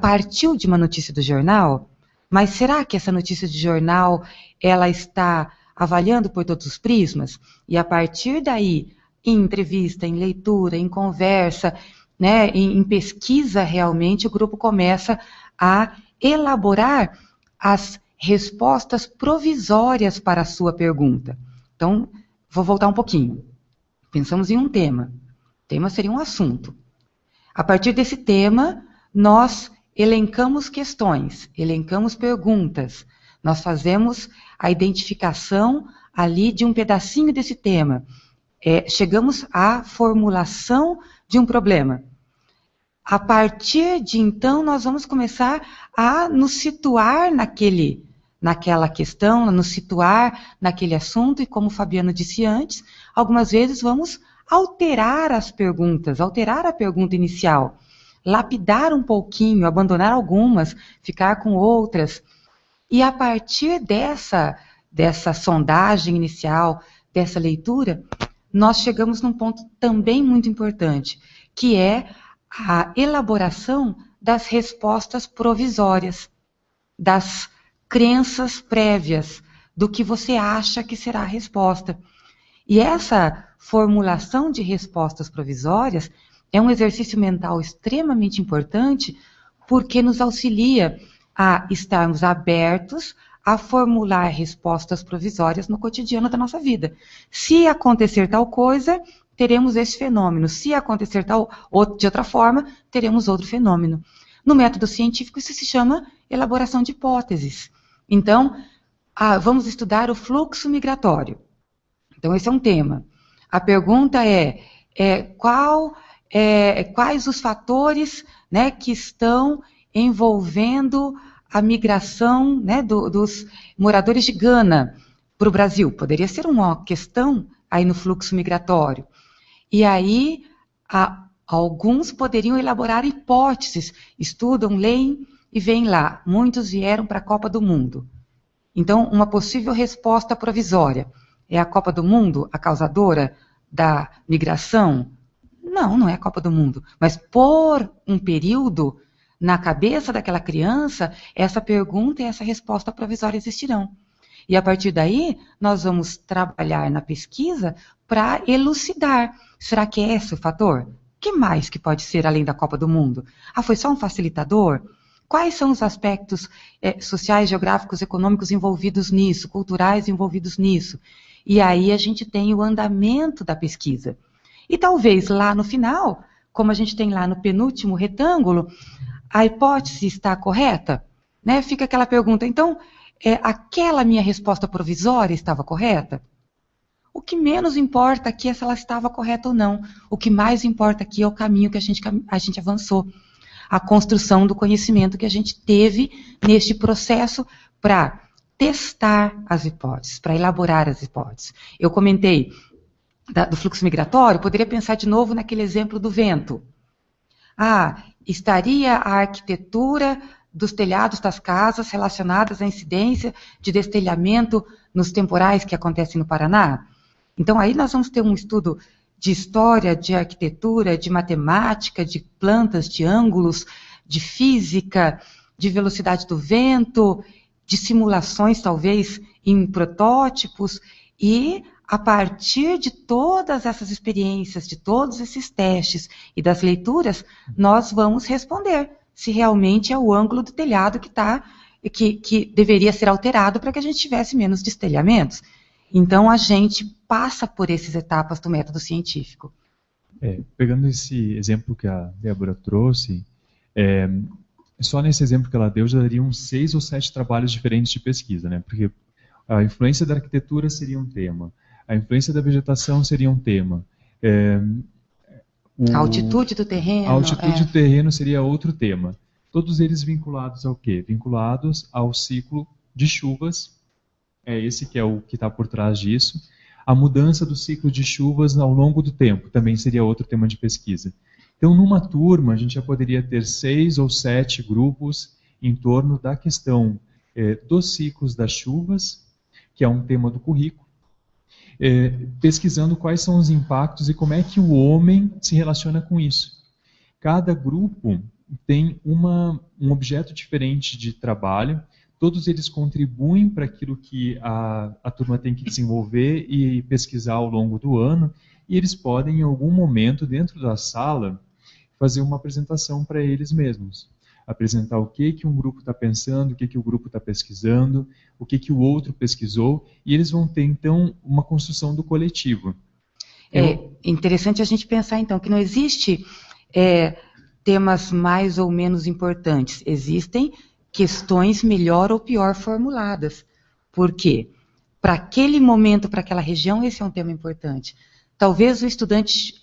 partiu de uma notícia do jornal, mas será que essa notícia de jornal ela está avaliando por todos os prismas? E a partir daí, em entrevista, em leitura, em conversa, né, em pesquisa realmente, o grupo começa a elaborar as respostas provisórias para a sua pergunta. Então, vou voltar um pouquinho. Pensamos em um tema. O tema seria um assunto. A partir desse tema, nós elencamos questões, elencamos perguntas. Nós fazemos a identificação ali de um pedacinho desse tema. Chegamos à formulação de um problema. A partir de então, nós vamos começar a nos situar naquela questão, nos situar naquele assunto, e como o Fabiano disse antes, algumas vezes vamos alterar as perguntas, alterar a pergunta inicial, lapidar um pouquinho, abandonar algumas, ficar com outras. E a partir dessa sondagem inicial, dessa leitura, nós chegamos num ponto também muito importante, que é a elaboração das respostas provisórias, das crenças prévias, do que você acha que será a resposta. E essa formulação de respostas provisórias é um exercício mental extremamente importante, porque nos auxilia a estarmos abertos a formular respostas provisórias no cotidiano da nossa vida. Se acontecer tal coisa, teremos esse fenômeno. Se acontecer de outra forma, teremos outro fenômeno. No método científico, isso se chama elaboração de hipóteses. Então, vamos estudar o fluxo migratório. Então, esse é um tema. A pergunta quais os fatores, né, que estão envolvendo a migração, né, dos moradores de Gana para o Brasil? Poderia ser uma questão aí no fluxo migratório. E aí, alguns poderiam elaborar hipóteses, estudam, leem e veem lá. Muitos vieram para a Copa do Mundo. Então, uma possível resposta provisória. É a Copa do Mundo a causadora da migração? Não, não é a Copa do Mundo. Mas por um período, na cabeça daquela criança, essa pergunta e essa resposta provisória existirão. E a partir daí, nós vamos trabalhar na pesquisa para elucidar. Será que é esse o fator? O que mais que pode ser além da Copa do Mundo? Ah, foi só um facilitador? Quais são os aspectos sociais, geográficos, econômicos envolvidos nisso, culturais envolvidos nisso? E aí a gente tem o andamento da pesquisa. E talvez lá no final, como a gente tem lá no penúltimo retângulo, a hipótese está correta? Né? Fica aquela pergunta, então, aquela minha resposta provisória estava correta? O que menos importa aqui é se ela estava correta ou não. O que mais importa aqui é o caminho que a gente avançou. A construção do conhecimento que a gente teve neste processo para testar as hipóteses, para elaborar as hipóteses. Eu comentei do fluxo migratório, poderia pensar de novo naquele exemplo do vento. Ah, estaria a arquitetura dos telhados das casas relacionadas à incidência de destelhamento nos temporais que acontecem no Paraná? Então, aí nós vamos ter um estudo de história, de arquitetura, de matemática, de plantas, de ângulos, de física, de velocidade do vento, de simulações, talvez, em protótipos, e a partir de todas essas experiências, de todos esses testes e das leituras, nós vamos responder se realmente é o ângulo do telhado que deveria ser alterado para que a gente tivesse menos destelhamentos. Então, a gente passa por essas etapas do método científico. Pegando esse exemplo que a Débora trouxe, só nesse exemplo que ela deu, já dariam 6 ou 7 trabalhos diferentes de pesquisa, né? Porque a influência da arquitetura seria um tema, a influência da vegetação seria um tema, a altitude do terreno. A altitude do terreno seria outro tema. Todos eles vinculados ao quê? Vinculados ao ciclo de chuvas. Esse que é o que está por trás disso. A mudança do ciclo de chuvas ao longo do tempo também seria outro tema de pesquisa. Então, numa turma, a gente já poderia ter 6 ou 7 grupos em torno da questão dos ciclos das chuvas, que é um tema do currículo, pesquisando quais são os impactos e como é que o homem se relaciona com isso. Cada grupo tem um objeto diferente de trabalho, todos eles contribuem para aquilo que a turma tem que desenvolver e pesquisar ao longo do ano, e eles podem, em algum momento, dentro da sala, fazer uma apresentação para eles mesmos. Apresentar o que um grupo está pensando, o que o grupo está pesquisando, o que o outro pesquisou, e eles vão ter, então, uma construção do coletivo. É interessante a gente pensar, então, que não existe temas mais ou menos importantes. Existem questões melhor ou pior formuladas. Por quê? Para aquele momento, para aquela região, esse é um tema importante. Talvez o estudante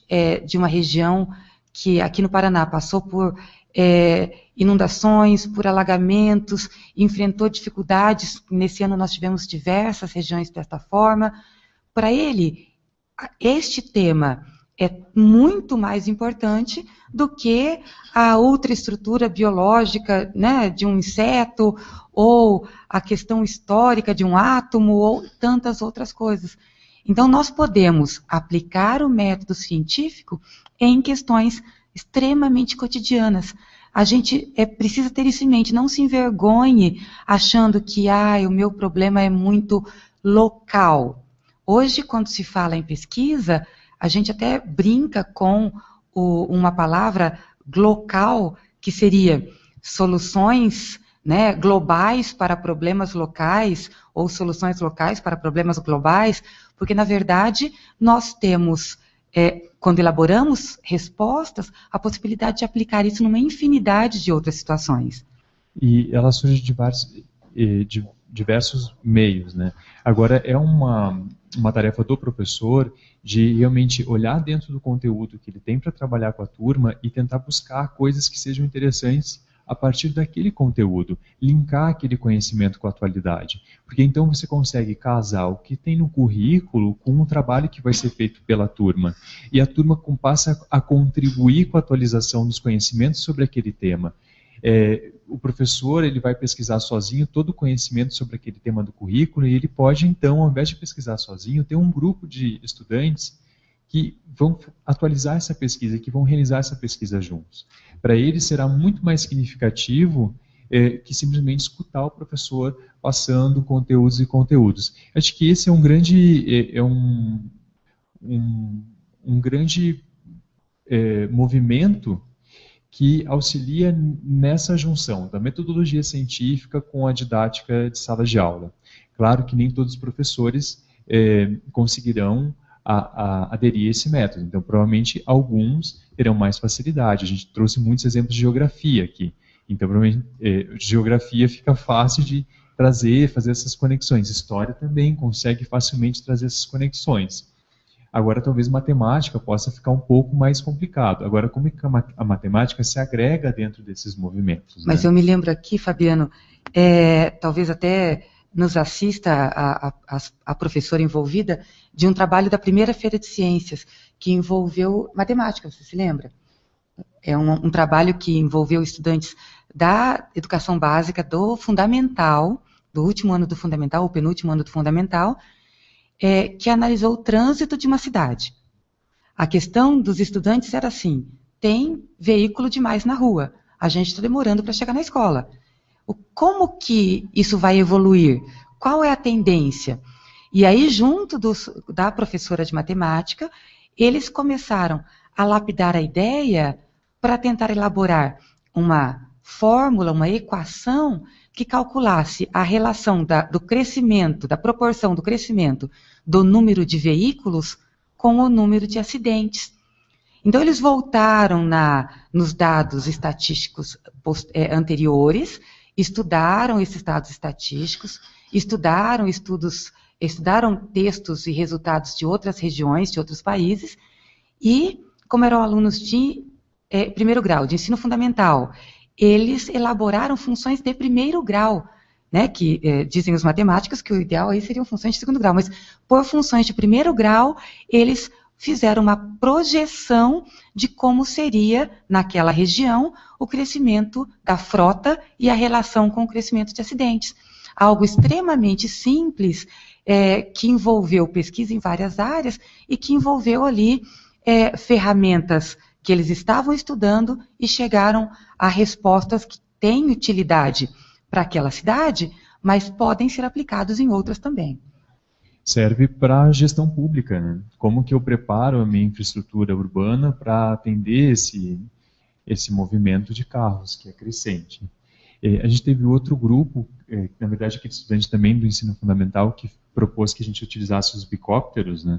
de uma região que aqui no Paraná passou por inundações, por alagamentos, enfrentou dificuldades. Nesse ano nós tivemos diversas regiões desta forma. Para ele, este tema é muito mais importante do que a ultraestrutura biológica, né, de um inseto, ou a questão histórica de um átomo, ou tantas outras coisas. Então, nós podemos aplicar o método científico em questões extremamente cotidianas. A gente precisa ter isso em mente, não se envergonhe achando que o meu problema é muito local. Hoje, quando se fala em pesquisa, a gente até brinca com uma palavra glocal, que seria soluções, né, globais para problemas locais, ou soluções locais para problemas globais, porque, na verdade, nós temos, quando elaboramos respostas, a possibilidade de aplicar isso numa infinidade de outras situações. E ela surge de diversos meios, né? Agora, é uma tarefa do professor de realmente olhar dentro do conteúdo que ele tem para trabalhar com a turma e tentar buscar coisas que sejam interessantes a partir daquele conteúdo, linkar aquele conhecimento com a atualidade. Porque então você consegue casar o que tem no currículo com o trabalho que vai ser feito pela turma. E a turma passa a contribuir com a atualização dos conhecimentos sobre aquele tema. O professor ele vai pesquisar sozinho todo o conhecimento sobre aquele tema do currículo e ele pode, então, ao invés de pesquisar sozinho, ter um grupo de estudantes que vão atualizar essa pesquisa, que vão realizar essa pesquisa juntos. Para eles será muito mais significativo que simplesmente escutar o professor passando conteúdos e conteúdos. Acho que esse é um grande, um grande movimento que auxilia nessa junção da metodologia científica com a didática de sala de aula. Claro que nem todos os professores conseguirão aderir a esse método, então provavelmente alguns terão mais facilidade. A gente trouxe muitos exemplos de geografia aqui, então provavelmente geografia fica fácil de trazer, fazer essas conexões. História também consegue facilmente trazer essas conexões. Agora, talvez matemática possa ficar um pouco mais complicado. Agora, como é que a matemática se agrega dentro desses movimentos? Mas eu me lembro aqui, Fabiano, talvez até nos assista a professora envolvida de um trabalho da primeira Feira de Ciências, que envolveu matemática, você se lembra? É um trabalho que envolveu estudantes da educação básica, do fundamental, do último ano do fundamental, ou penúltimo ano do fundamental, que analisou o trânsito de uma cidade. A questão dos estudantes era assim: tem veículo demais na rua, a gente está demorando para chegar na escola. Como que isso vai evoluir? Qual é a tendência? E aí, junto da professora de matemática, eles começaram a lapidar a ideia para tentar elaborar uma fórmula, uma equação que calculasse a relação do crescimento, da proporção do crescimento do número de veículos com o número de acidentes. Então, eles voltaram nos dados estatísticos anteriores, estudaram esses dados estatísticos, estudaram textos e resultados de outras regiões, de outros países, e, como eram alunos de primeiro grau, de ensino fundamental, eles elaboraram funções de primeiro grau, né, que dizem os matemáticos que o ideal aí seriam funções de segundo grau, mas por funções de primeiro grau, eles fizeram uma projeção de como seria, naquela região, o crescimento da frota e a relação com o crescimento de acidentes. Algo extremamente simples, que envolveu pesquisa em várias áreas e que envolveu ali ferramentas que eles estavam estudando e chegaram a respostas que têm utilidade para aquela cidade, mas podem ser aplicados em outras também. Serve para a gestão pública, né? Como que eu preparo a minha infraestrutura urbana para atender esse movimento de carros, que é crescente. A gente teve outro grupo, na verdade aquele estudante também do ensino fundamental, que propôs que a gente utilizasse os bicópteros, né?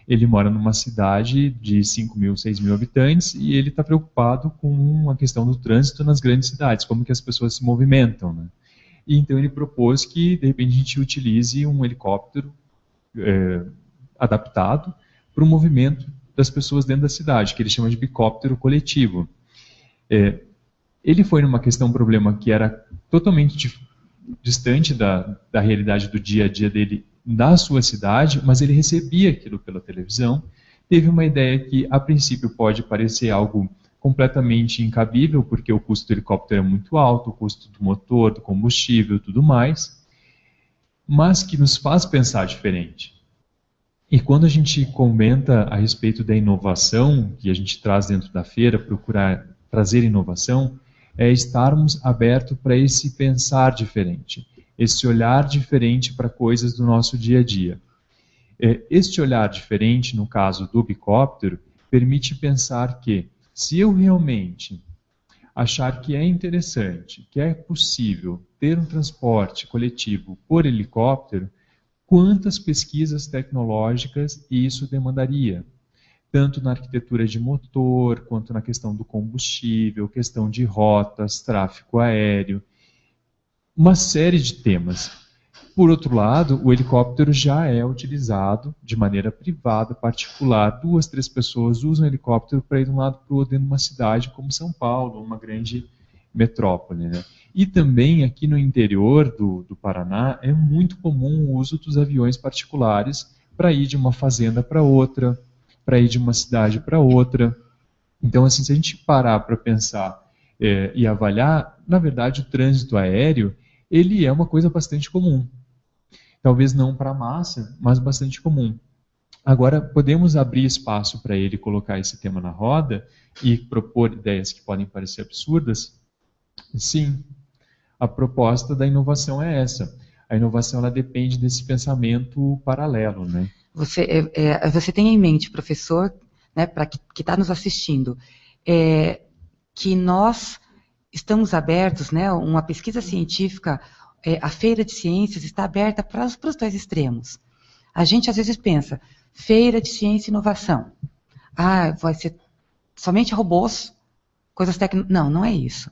Ele mora numa cidade de 5 mil, 6 mil habitantes e ele está preocupado com a questão do trânsito nas grandes cidades, como que as pessoas se movimentam, né? E então ele propôs que, de repente, a gente utilize um helicóptero adaptado para o movimento das pessoas dentro da cidade, que ele chama de bicóptero coletivo. Ele foi numa questão, um problema que era totalmente distante da realidade do dia a dia dele na sua cidade, mas ele recebia aquilo pela televisão, teve uma ideia que, a princípio, pode parecer algo completamente incabível, porque o custo do helicóptero é muito alto, o custo do motor, do combustível e tudo mais, mas que nos faz pensar diferente. E quando a gente comenta a respeito da inovação que a gente traz dentro da feira, procurar trazer inovação, é estarmos abertos para esse pensar diferente, esse olhar diferente para coisas do nosso dia a dia. Este olhar diferente, no caso do bicóptero, permite pensar que, se eu realmente achar que é interessante, que é possível ter um transporte coletivo por helicóptero, quantas pesquisas tecnológicas isso demandaria? Tanto na arquitetura de motor, quanto na questão do combustível, questão de rotas, tráfego aéreo, uma série de temas. Por outro lado, o helicóptero já é utilizado de maneira privada, particular. 2, 3 pessoas usam o helicóptero para ir de um lado para o outro dentro de uma cidade como São Paulo, uma grande metrópole, né? E também aqui no interior do Paraná é muito comum o uso dos aviões particulares para ir de uma fazenda para outra, para ir de uma cidade para outra. Então, assim, se a gente parar para pensar e avaliar, na verdade, o trânsito aéreo, ele é uma coisa bastante comum. Talvez não para a massa, mas bastante comum. Agora, podemos abrir espaço para ele colocar esse tema na roda e propor ideias que podem parecer absurdas? Sim. A proposta da inovação é essa. A inovação ela depende desse pensamento paralelo, né? Você tem em mente, professor, né, para que está nos assistindo, que nós estamos abertos, né, uma pesquisa científica, a feira de ciências está aberta para os dois extremos. A gente às vezes pensa, feira de ciência e inovação. Vai ser somente robôs, coisas tecnológicas. Não, não é isso.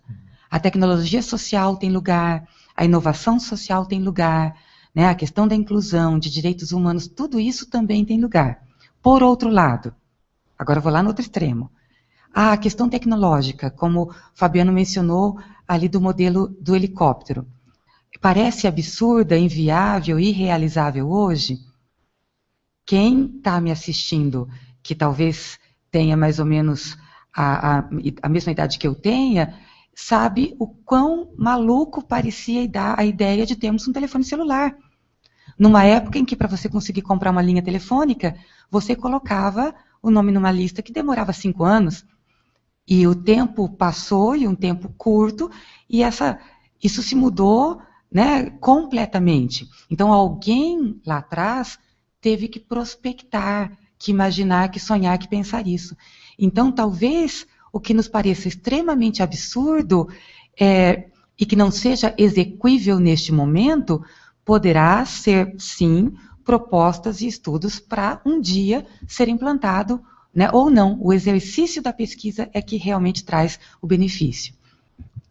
A tecnologia social tem lugar, a inovação social tem lugar, né, a questão da inclusão, de direitos humanos, tudo isso também tem lugar. Por outro lado, agora eu vou lá no outro extremo, a questão tecnológica, como o Fabiano mencionou ali do modelo do helicóptero, parece absurda, inviável, irrealizável hoje? Quem está me assistindo, que talvez tenha mais ou menos a mesma idade que eu tenha, sabe o quão maluco parecia a ideia de termos um telefone celular. Numa época em que, para você conseguir comprar uma linha telefônica, você colocava o nome numa lista que demorava 5 anos. E o tempo passou, e um tempo curto, e isso se mudou, né, completamente. Então, alguém lá atrás teve que prospectar, que imaginar, que sonhar, que pensar isso. Então, talvez o que nos pareça extremamente absurdo e que não seja exequível neste momento, poderá ser, sim, propostas e estudos para um dia ser implantado, né, ou não. O exercício da pesquisa é que realmente traz o benefício.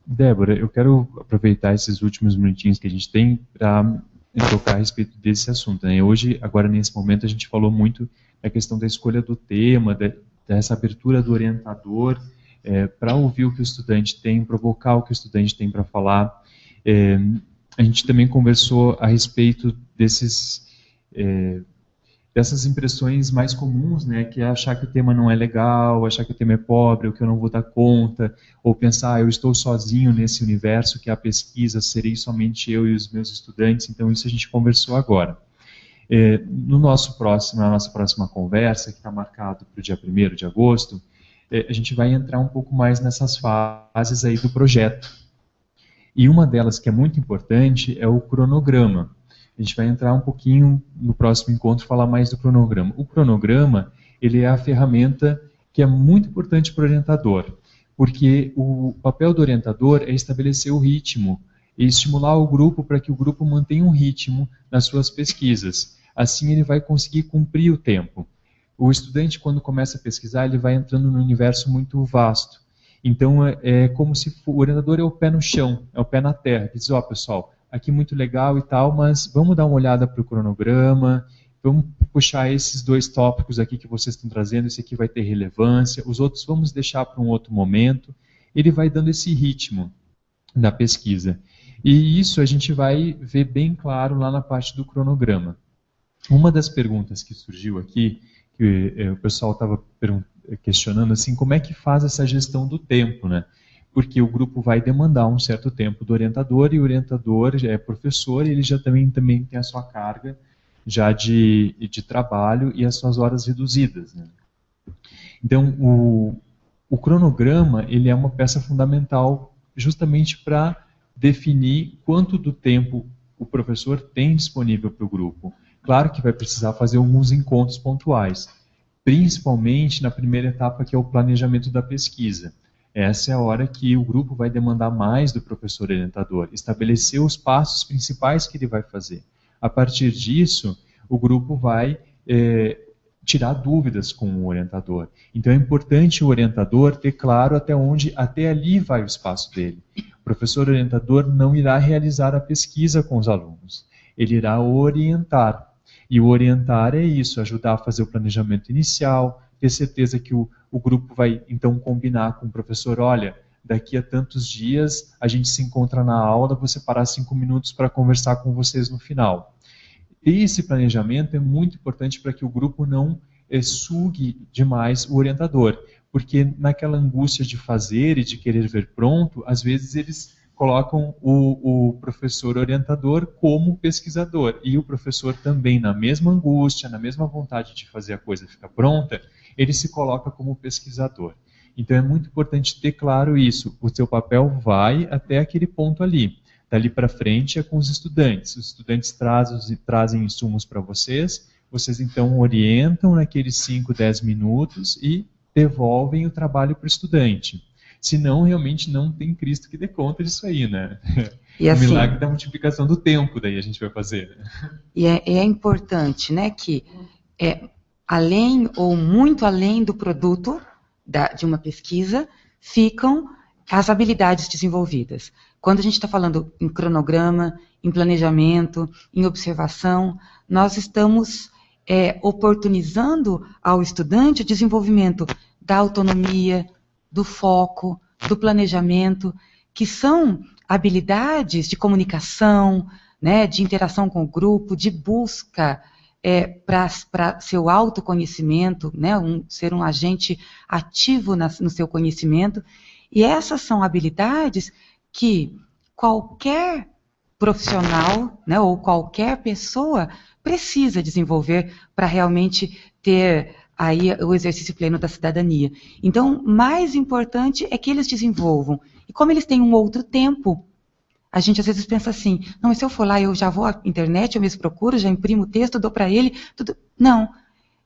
Débora, eu quero aproveitar esses últimos minutinhos que a gente tem para tocar a respeito desse assunto, né? Hoje, agora nesse momento, a gente falou muito da questão da escolha do tema, dessa abertura do orientador, para ouvir o que o estudante tem, provocar o que o estudante tem para falar. A gente também conversou a respeito dessas impressões mais comuns, né, que é achar que o tema não é legal, achar que o tema é pobre, ou que eu não vou dar conta, ou pensar, eu estou sozinho nesse universo que é a pesquisa, serei somente eu e os meus estudantes. Então isso a gente conversou agora. Na nossa próxima conversa, que está marcado para o dia 1º de agosto, a gente vai entrar um pouco mais nessas fases aí do projeto. E uma delas que é muito importante é o cronograma. A gente vai entrar um pouquinho no próximo encontro e falar mais do cronograma. O cronograma, ele é a ferramenta que é muito importante para o orientador, porque o papel do orientador é estabelecer o ritmo e estimular o grupo para que o grupo mantenha um ritmo nas suas pesquisas. Assim ele vai conseguir cumprir o tempo. O estudante, quando começa a pesquisar, ele vai entrando num universo muito vasto. Então, é como se o orientador é o pé no chão, é o pé na terra. Diz, pessoal, aqui muito legal e tal, mas vamos dar uma olhada para o cronograma, vamos puxar esses 2 tópicos aqui que vocês estão trazendo, esse aqui vai ter relevância, os outros vamos deixar para um outro momento. Ele vai dando esse ritmo da pesquisa. E isso a gente vai ver bem claro lá na parte do cronograma. Uma das perguntas que surgiu aqui, que o pessoal estava questionando, assim, como é que faz essa gestão do tempo, né? Porque o grupo vai demandar um certo tempo do orientador, e o orientador já é professor, e ele já também tem a sua carga já de trabalho e as suas horas reduzidas, né? Então, o cronograma, ele é uma peça fundamental justamente para definir quanto do tempo o professor tem disponível para o grupo. Claro que vai precisar fazer alguns encontros pontuais, principalmente na primeira etapa, que é o planejamento da pesquisa. Essa é a hora que o grupo vai demandar mais do professor orientador, estabelecer os passos principais que ele vai fazer. A partir disso, o grupo vai tirar dúvidas com o orientador. Então é importante o orientador ter claro até ali vai o espaço dele. O professor orientador não irá realizar a pesquisa com os alunos, ele irá orientar. E o orientar é isso, ajudar a fazer o planejamento inicial, ter certeza que o grupo vai, então, combinar com o professor, olha, daqui a tantos dias a gente se encontra na aula, vou separar 5 minutos para conversar com vocês no final. E esse planejamento é muito importante para que o grupo não sugue demais o orientador, porque naquela angústia de fazer e de querer ver pronto, às vezes eles colocam o professor orientador como pesquisador, e o professor também, na mesma angústia, na mesma vontade de fazer a coisa ficar pronta, ele se coloca como pesquisador. Então é muito importante ter claro isso, o seu papel vai até aquele ponto ali. Dali para frente é com os estudantes trazem insumos para vocês então orientam naqueles 5, 10 minutos e devolvem o trabalho para o estudante. Senão, realmente não tem Cristo que dê conta disso aí, né? E assim, o milagre da multiplicação do tempo, daí a gente vai fazer. E é importante, né, que além ou muito além do produto de uma pesquisa, ficam as habilidades desenvolvidas. Quando a gente está falando em cronograma, em planejamento, em observação, nós estamos oportunizando ao estudante o desenvolvimento da autonomia, do foco, do planejamento, que são habilidades de comunicação, né, de interação com o grupo, de busca para seu autoconhecimento, né, ser um agente ativo no seu conhecimento. E essas são habilidades que qualquer profissional, né, ou qualquer pessoa precisa desenvolver para realmente ter aí o exercício pleno da cidadania. Então, mais importante é que eles desenvolvam. E como eles têm um outro tempo, a gente às vezes pensa assim, não, mas se eu for lá, eu já vou à internet, eu mesmo procuro, já imprimo o texto, dou para ele, tudo. Não.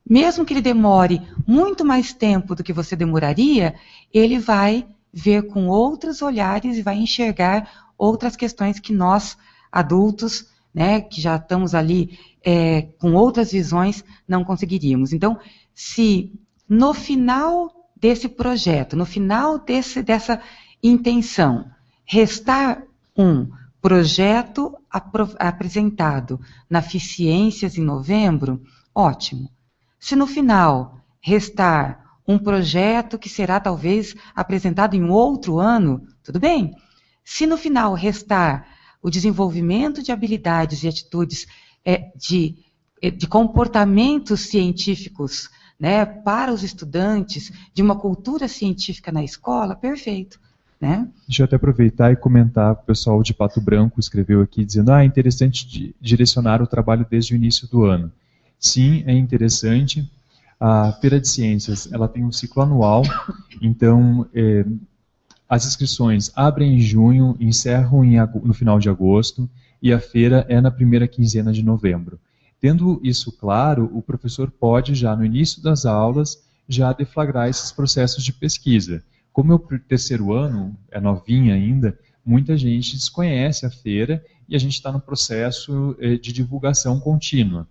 Mesmo que ele demore muito mais tempo do que você demoraria, ele vai ver com outros olhares e vai enxergar outras questões que nós, adultos, né, que já estamos ali com outras visões, não conseguiríamos. Então, se no final desse projeto, no final dessa intenção, restar um projeto apresentado na Ficiências em novembro, ótimo. Se no final restar um projeto que será talvez apresentado em outro ano, tudo bem. Se no final restar o desenvolvimento de habilidades e atitudes de comportamentos científicos, né, para os estudantes, de uma cultura científica na escola, perfeito. Né? Deixa eu até aproveitar e comentar, o pessoal de Pato Branco escreveu aqui dizendo, é interessante direcionar o trabalho desde o início do ano. Sim, é interessante. A Feira de Ciências, ela tem um ciclo anual, então as inscrições abrem em junho, encerram no final de agosto, e a feira é na primeira quinzena de novembro. Tendo isso claro, o professor pode já no início das aulas, já deflagrar esses processos de pesquisa. Como é o terceiro ano, é novinha ainda, muita gente desconhece a feira e a gente está no processo de divulgação contínua.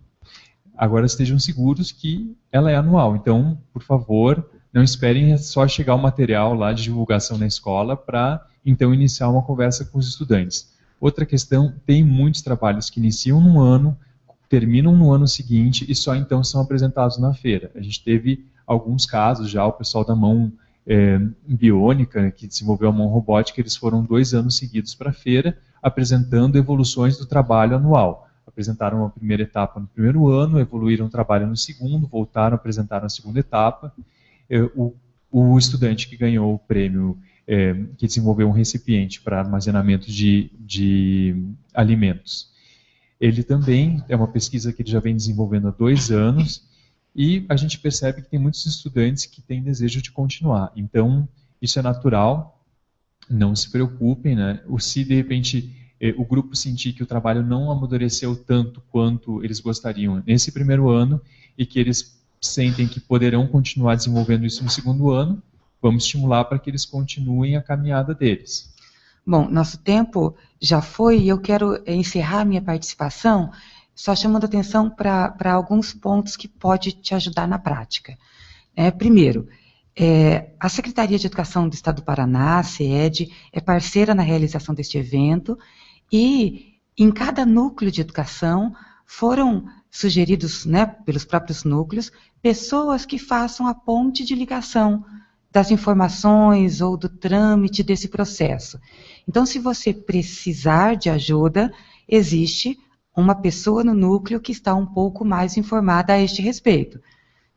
Agora estejam seguros que ela é anual, então, por favor, não esperem só chegar o material lá de divulgação na escola para, então, iniciar uma conversa com os estudantes. Outra questão, tem muitos trabalhos que iniciam num ano, terminam no ano seguinte e só então são apresentados na feira. A gente teve alguns casos já, o pessoal da mão biônica, que desenvolveu a mão robótica, eles foram 2 anos seguidos para a feira, apresentando evoluções do trabalho anual. Apresentaram a primeira etapa no primeiro ano, evoluíram o trabalho no segundo, voltaram, apresentaram a segunda etapa. O estudante que ganhou o prêmio, que desenvolveu um recipiente para armazenamento de alimentos, ele também é uma pesquisa que ele já vem desenvolvendo há 2 anos, e a gente percebe que tem muitos estudantes que têm desejo de continuar. Então, isso é natural, não se preocupem, né? Se de repente o grupo sentir que o trabalho não amadureceu tanto quanto eles gostariam nesse primeiro ano, e que eles sentem que poderão continuar desenvolvendo isso no segundo ano, vamos estimular para que eles continuem a caminhada deles. Bom, nosso tempo já foi e eu quero encerrar minha participação só chamando atenção para alguns pontos que pode te ajudar na prática. Primeiro, a Secretaria de Educação do Estado do Paraná, a SEED, é parceira na realização deste evento e em cada núcleo de educação foram sugeridos, né, pelos próprios núcleos, pessoas que façam a ponte de ligação das informações ou do trâmite desse processo. Então, se você precisar de ajuda, existe uma pessoa no núcleo que está um pouco mais informada a este respeito.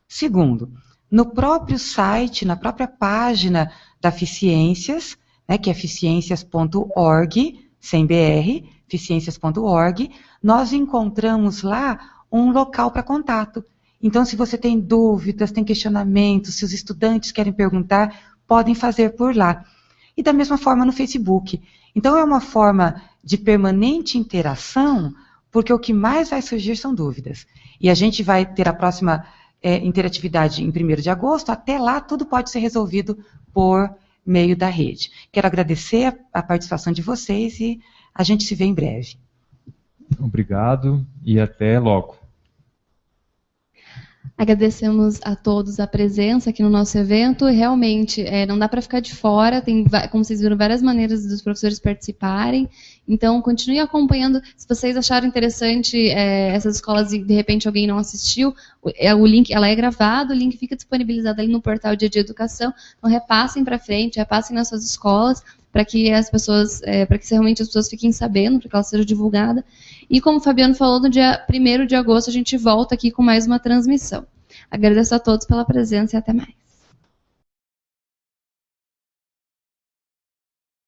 Segundo, no próprio site, na própria página da Ficiências, né, que é eficiências.org, sem BR, eficiências.org, nós encontramos lá um local para contato. Então, se você tem dúvidas, tem questionamentos, se os estudantes querem perguntar, podem fazer por lá. E da mesma forma no Facebook. Então, é uma forma de permanente interação, porque o que mais vai surgir são dúvidas. E a gente vai ter a próxima interatividade em 1º de agosto, até lá tudo pode ser resolvido por meio da rede. Quero agradecer a participação de vocês e a gente se vê em breve. Obrigado e até logo. Agradecemos a todos a presença aqui no nosso evento. Realmente, não dá para ficar de fora, tem, como vocês viram, várias maneiras dos professores participarem. Então, continue acompanhando. Se vocês acharam interessante essas escolas e, de repente, alguém não assistiu, o link, ela é gravada, o link fica disponibilizado ali no portal Dia de Educação. Então, repassem para frente, repassem nas suas escolas, para que as pessoas, para que realmente as pessoas fiquem sabendo, para que ela seja divulgada. E como o Fabiano falou, no dia 1º de agosto a gente volta aqui com mais uma transmissão. Agradeço a todos pela presença e até mais.